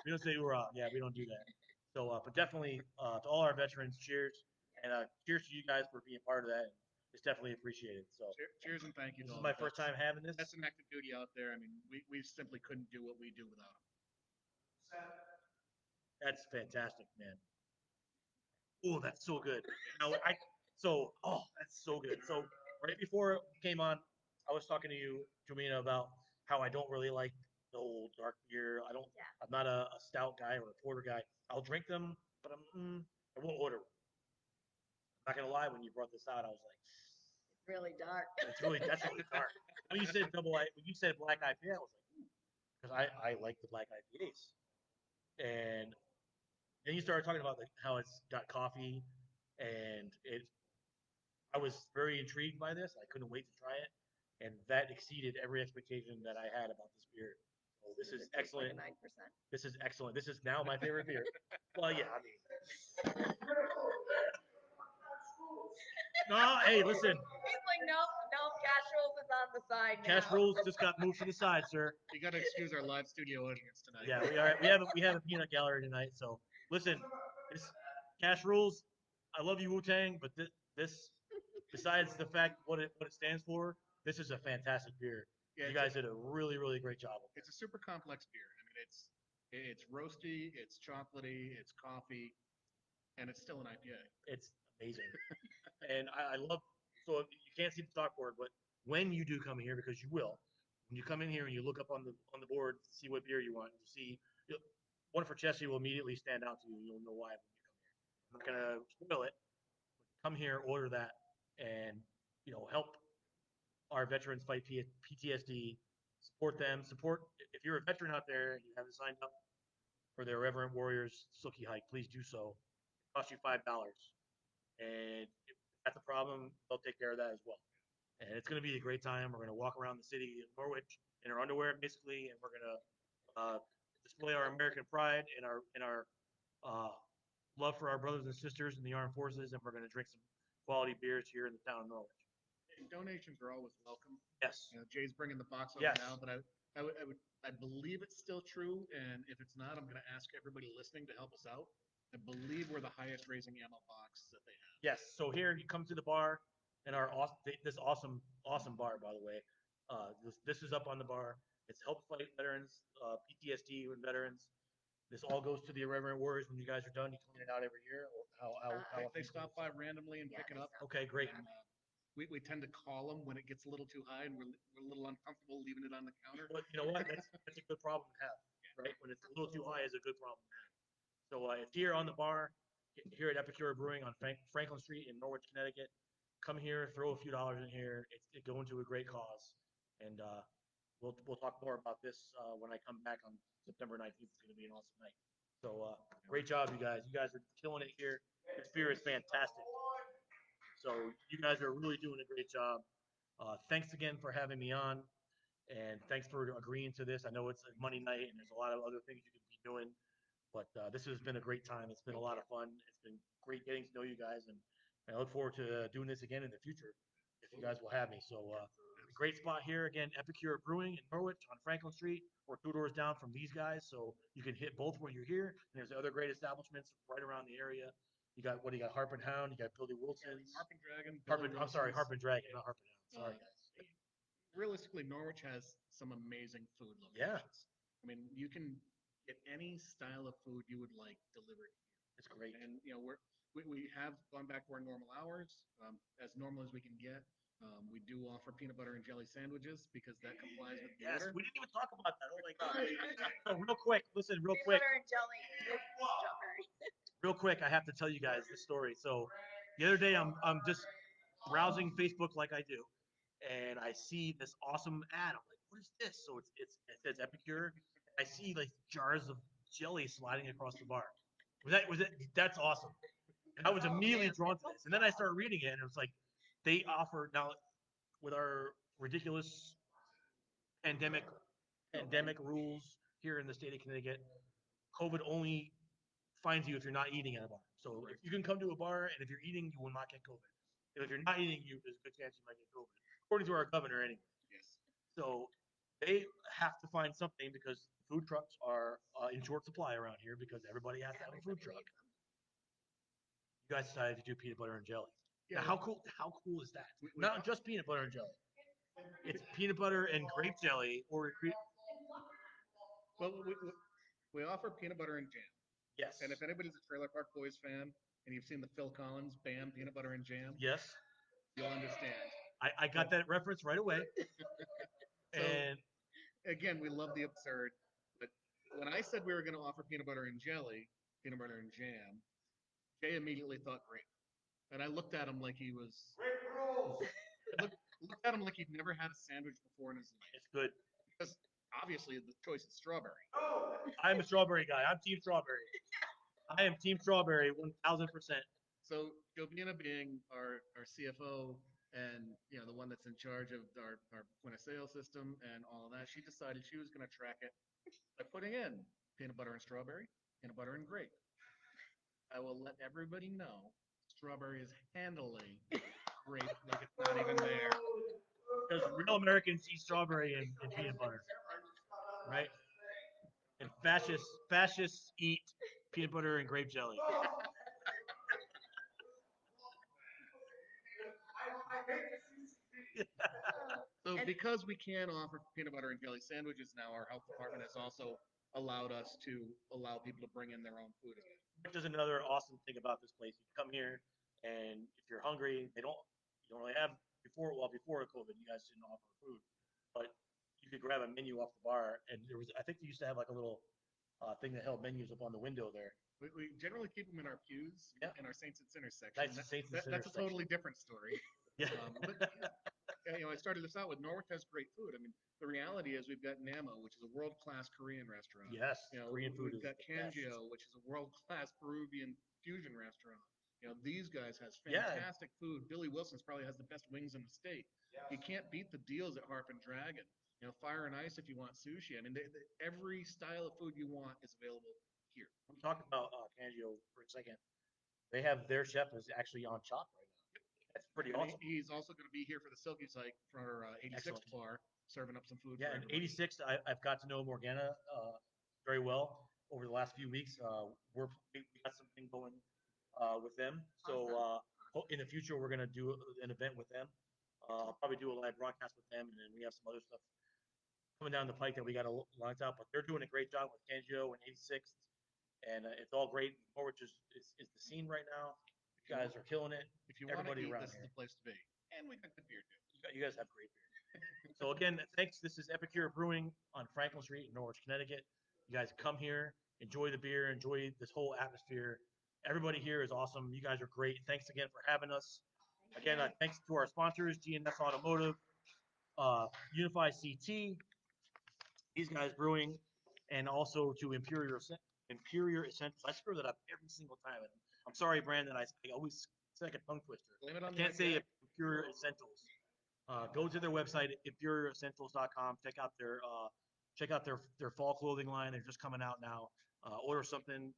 S1: don't say hoorah. Yeah, we don't do that. So, but definitely to all our veterans, cheers, and cheers to you guys for being part of that. It's definitely appreciated. So,
S2: cheers and thank you.
S1: This is my first time having this.
S2: That's an active duty out there. I mean, we simply couldn't do what we do without them.
S1: That's fantastic, man. Oh, that's so good. Now, that's so good. So right before it came on, I was talking to you, Jomina, about how I don't really like the old dark beer. I'm not a stout guy or a porter guy. I'll drink them, but I won't order. I'm not gonna lie. When you brought this out, I was like,
S3: It's really dark.
S1: that's really dark. When you said when you said black IPA, I was like, because I like the black IPAs, and then you started talking about how it's got coffee, and I was very intrigued by this. I couldn't wait to try it, and that exceeded every expectation that I had about this beer. So this is excellent.
S3: Like 9%.
S1: This is excellent. This is now my favorite beer. Well, yeah, I mean. No, hey, listen.
S3: He's like, no, cash rules is on the side now.
S1: Cash rules just got moved to the side, sir.
S2: You got to excuse our live studio audience tonight.
S1: Yeah, we have a peanut gallery tonight. So listen, this cash rules. I love you, Wu-Tang, but this besides the fact what it stands for, this is a fantastic beer. Yeah, you guys did a really great job.
S2: It's a super complex beer. I mean, it's roasty, it's chocolatey, it's coffee, and it's still an IPA.
S1: It's amazing. And I love, so you can't see the chalkboard, but when you do come here, because you will, when you come in here and you look up on the board to see what beer you want, you see one for Chesty will immediately stand out to you. You'll know why when you come here. I'm not gonna spoil it, but come here, order that, and help our veterans fight PTSD. Support them. Support if you're a veteran out there and you haven't signed up for their Reverend Warriors Silky Hike, please do so. It costs you $5, and if that's a problem, they'll take care of that as well. And it's going to be a great time. We're going to walk around the city of Norwich in our underwear, basically, and we're going to display our American pride and our love for our brothers and sisters in the armed forces, and we're going to drink some quality beers here in the town of Norwich.
S2: And donations are always welcome.
S1: Yes.
S2: You know, Jay's bringing the box over
S1: Yes.
S2: now, but I believe it's still true. And if it's not, I'm going to ask everybody listening to help us out. I believe we're the highest raising ammo box that they have.
S1: Yes. So here you come to the bar, and this awesome bar, by the way. This is up on the bar. It's help fight veterans, PTSD with veterans. This all goes to the Irreverent Warriors. When you guys are done, you clean it out every year. Or how
S2: They
S1: often you
S2: stop by randomly and
S3: Yeah,
S2: pick it
S3: they
S2: up.
S3: stop.
S1: Okay, great.
S2: And, we tend to call them when it gets a little too high and we're a little uncomfortable leaving it on the counter.
S1: But you know what? That's a good problem to have, right? When it's a little too high, is a good problem to have. So it's here on the bar, here at Epicure Brewing on Franklin Street in Norwich, Connecticut. Come here, throw a few dollars in here. It's going to a great cause, and we'll talk more about this when I come back on September 19th. It's going to be an awesome night. So great job, you guys. You guys are killing it here. This beer is fantastic. So you guys are really doing a great job. Thanks again for having me on, and thanks for agreeing to this. I know it's a Monday night, and there's a lot of other things you could be doing, but this has been a great time. It's been a lot of fun. It's been great getting to know you guys, and I look forward to doing this again in the future if you guys will have me. So great spot here again, Epicure Brewing in Norwich on Franklin Street. We're 2 doors down from these guys, so you can hit both when you're here. And there's other great establishments right around the area. You got Harp and Hound, you got Billy Wilson's.
S2: Harp and Dragon.
S1: I'm sorry, Harp and Dragon, not Harp and Hound. Sorry, guys.
S2: Realistically, Norwich has some amazing food locations.
S1: Yeah.
S2: I mean, you can get any style of food you would like delivered here.
S1: It's great.
S2: And you know, we have gone back to our normal hours, as normal as we can get. We do offer peanut butter and jelly sandwiches because that complies with the
S1: Yes,
S2: order.
S1: we didn't even talk about that. Oh my God. So real quick, listen, real
S3: Peanut
S1: quick.
S3: butter and jelly with strawberry.
S1: Real quick, I have to tell you guys this story. So the other day, I'm just browsing Facebook like I do, and I see this awesome ad. I'm like, what is this? So it says Epicure. I see like jars of jelly sliding across the bar. That's awesome. And I was immediately drawn to this. And then I started reading it, and it was like they offer now with our ridiculous pandemic rules here in the state of Connecticut. COVID only finds you if you're not eating at a bar. So if you can come to a bar and if you're eating, you will not get COVID. And if you're not eating, there's a good chance you might get COVID, according to our governor anyway.
S2: Yes.
S1: So they have to find something because food trucks are in short supply around here because everybody has to have a food truck. You guys decided to do peanut butter and jelly.
S2: Yeah.
S1: Now, how cool is that?
S2: We-
S1: Not just peanut butter and jelly. It's peanut butter and grape jelly or
S2: Well, we offer peanut butter and jam.
S1: yes.
S2: And if anybody's a Trailer Park Boys fan and you've seen the Phil Collins band Peanut Butter and Jam,
S1: Yes.
S2: you'll understand.
S1: I got that reference right away.
S2: So,
S1: And
S2: again, we love the absurd. But when I said we were going to offer peanut butter and jelly, peanut butter and jam, Jay immediately thought grape. And I looked at him like he was. Looked at him like he'd never had a sandwich before in his life.
S1: it's good.
S2: Because obviously the choice is strawberry.
S1: I'm a strawberry guy. I'm team strawberry. I am team strawberry 1000%.
S2: So Jobina being our CFO and you know the one that's in charge of our point of sale system and all of that, she decided she was going to track it by putting in peanut butter and strawberry, peanut butter and grape. I will let everybody know strawberry is handily grape like it's not even there.
S1: Because real Americans eat strawberry and peanut butter, right? And fascists eat peanut butter and grape jelly.
S2: So
S3: And-
S2: because we can offer peanut butter and jelly sandwiches now, our health department has also allowed us to allow people to bring in their own food again.
S1: Which is another awesome thing about this place. You come here, and if you're hungry, you don't really have before COVID, you guys didn't offer food, but you could grab a menu off the bar, and I think they used to have like a little thing that held menus up on the window there.
S2: We generally keep them in our pews,
S1: Yeah.
S2: in our Saints and Sinners section.
S1: Nice Saints and Sinners
S2: That's a totally different story.
S1: Yeah.
S2: But you know, I started this out with Norwich has great food. I mean, the reality is we've got Namo, which is a world-class Korean restaurant.
S1: Yes,
S2: You know,
S1: Korean food
S2: we've
S1: is
S2: got
S1: the best.
S2: Kangio, which is a world-class Peruvian fusion restaurant. You know, these guys has
S1: Yeah.
S2: fantastic food. Billy Wilson's probably has the best wings in the state. You can't beat the deals at Harp and Dragon. You know, Fire and Ice if you want sushi. I mean, every style of food you want is available here.
S1: I'm talking about Cangio for a second. They have their chef is actually on shop right now. That's pretty
S2: And
S1: awesome.
S2: he's also going to be here for the Silky Site for 86
S1: Excellent.
S2: bar, serving up some food.
S1: Yeah,
S2: for
S1: and
S2: everybody.
S1: 86, I've got to know Morgana very well over the last few weeks. We got something going with them. So in the future, we're gonna do an event with them. I'll probably do a live broadcast with them, and then we have some other stuff coming down the pike that we got lined up. But they're doing a great job with Kangio and 86, and it's all great. Norwich is the scene right now. You guys are killing it.
S2: If you want to
S1: Everybody
S2: eat,
S1: around
S2: this is
S1: here.
S2: the place to be. And we got good beer too.
S1: You guys have great beer. So again, thanks. This is Epicure Brewing on Franklin Street in Norwich, Connecticut. You guys come here, enjoy the beer, enjoy this whole atmosphere. Everybody here is awesome. You guys are great. Thanks again for having us. Again, thanks to our sponsors, G&S Automotive, Unify CT, these guys brewing, and also to Imperior Essentials. I screw that up every single time. And I'm sorry, Brandon. I always it's like a tongue twister.
S2: Blame it on
S1: I
S2: the
S1: can't say
S2: IPA.
S1: Imperior Essentials. Go to their website, ImperiorEssentials.com. Check out their fall clothing line. They're just coming out now. Order something.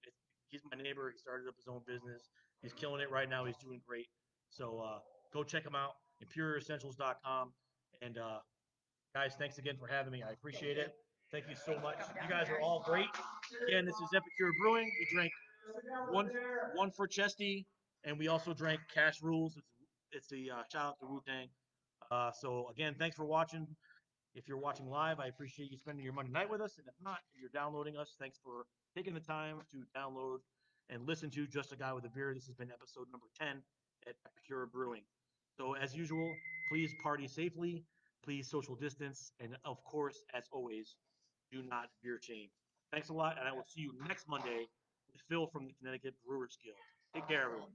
S1: He's my neighbor. He started up his own business. He's killing it right now. He's doing great. So go check him out, ImperiorEssentials.com. And guys, thanks again for having me. I appreciate it. Thank you so much. You guys are all great. Again, this is Epicure Brewing. We drank one for Chesty, and we also drank Cash Rules. It's the shout out to Wu Tang. So again, thanks for watching. If you're watching live, I appreciate you spending your Monday night with us. And if not, if you're downloading us, thanks for taking the time to download and listen to Just a Guy with a Beer. This has been episode number 10 at Epicure Brewing. So as usual, please party safely, please social distance, and of course, as always, do not beer chain. Thanks a lot, and I will see you next Monday with Phil from the Connecticut Brewers Guild. Take care, everyone.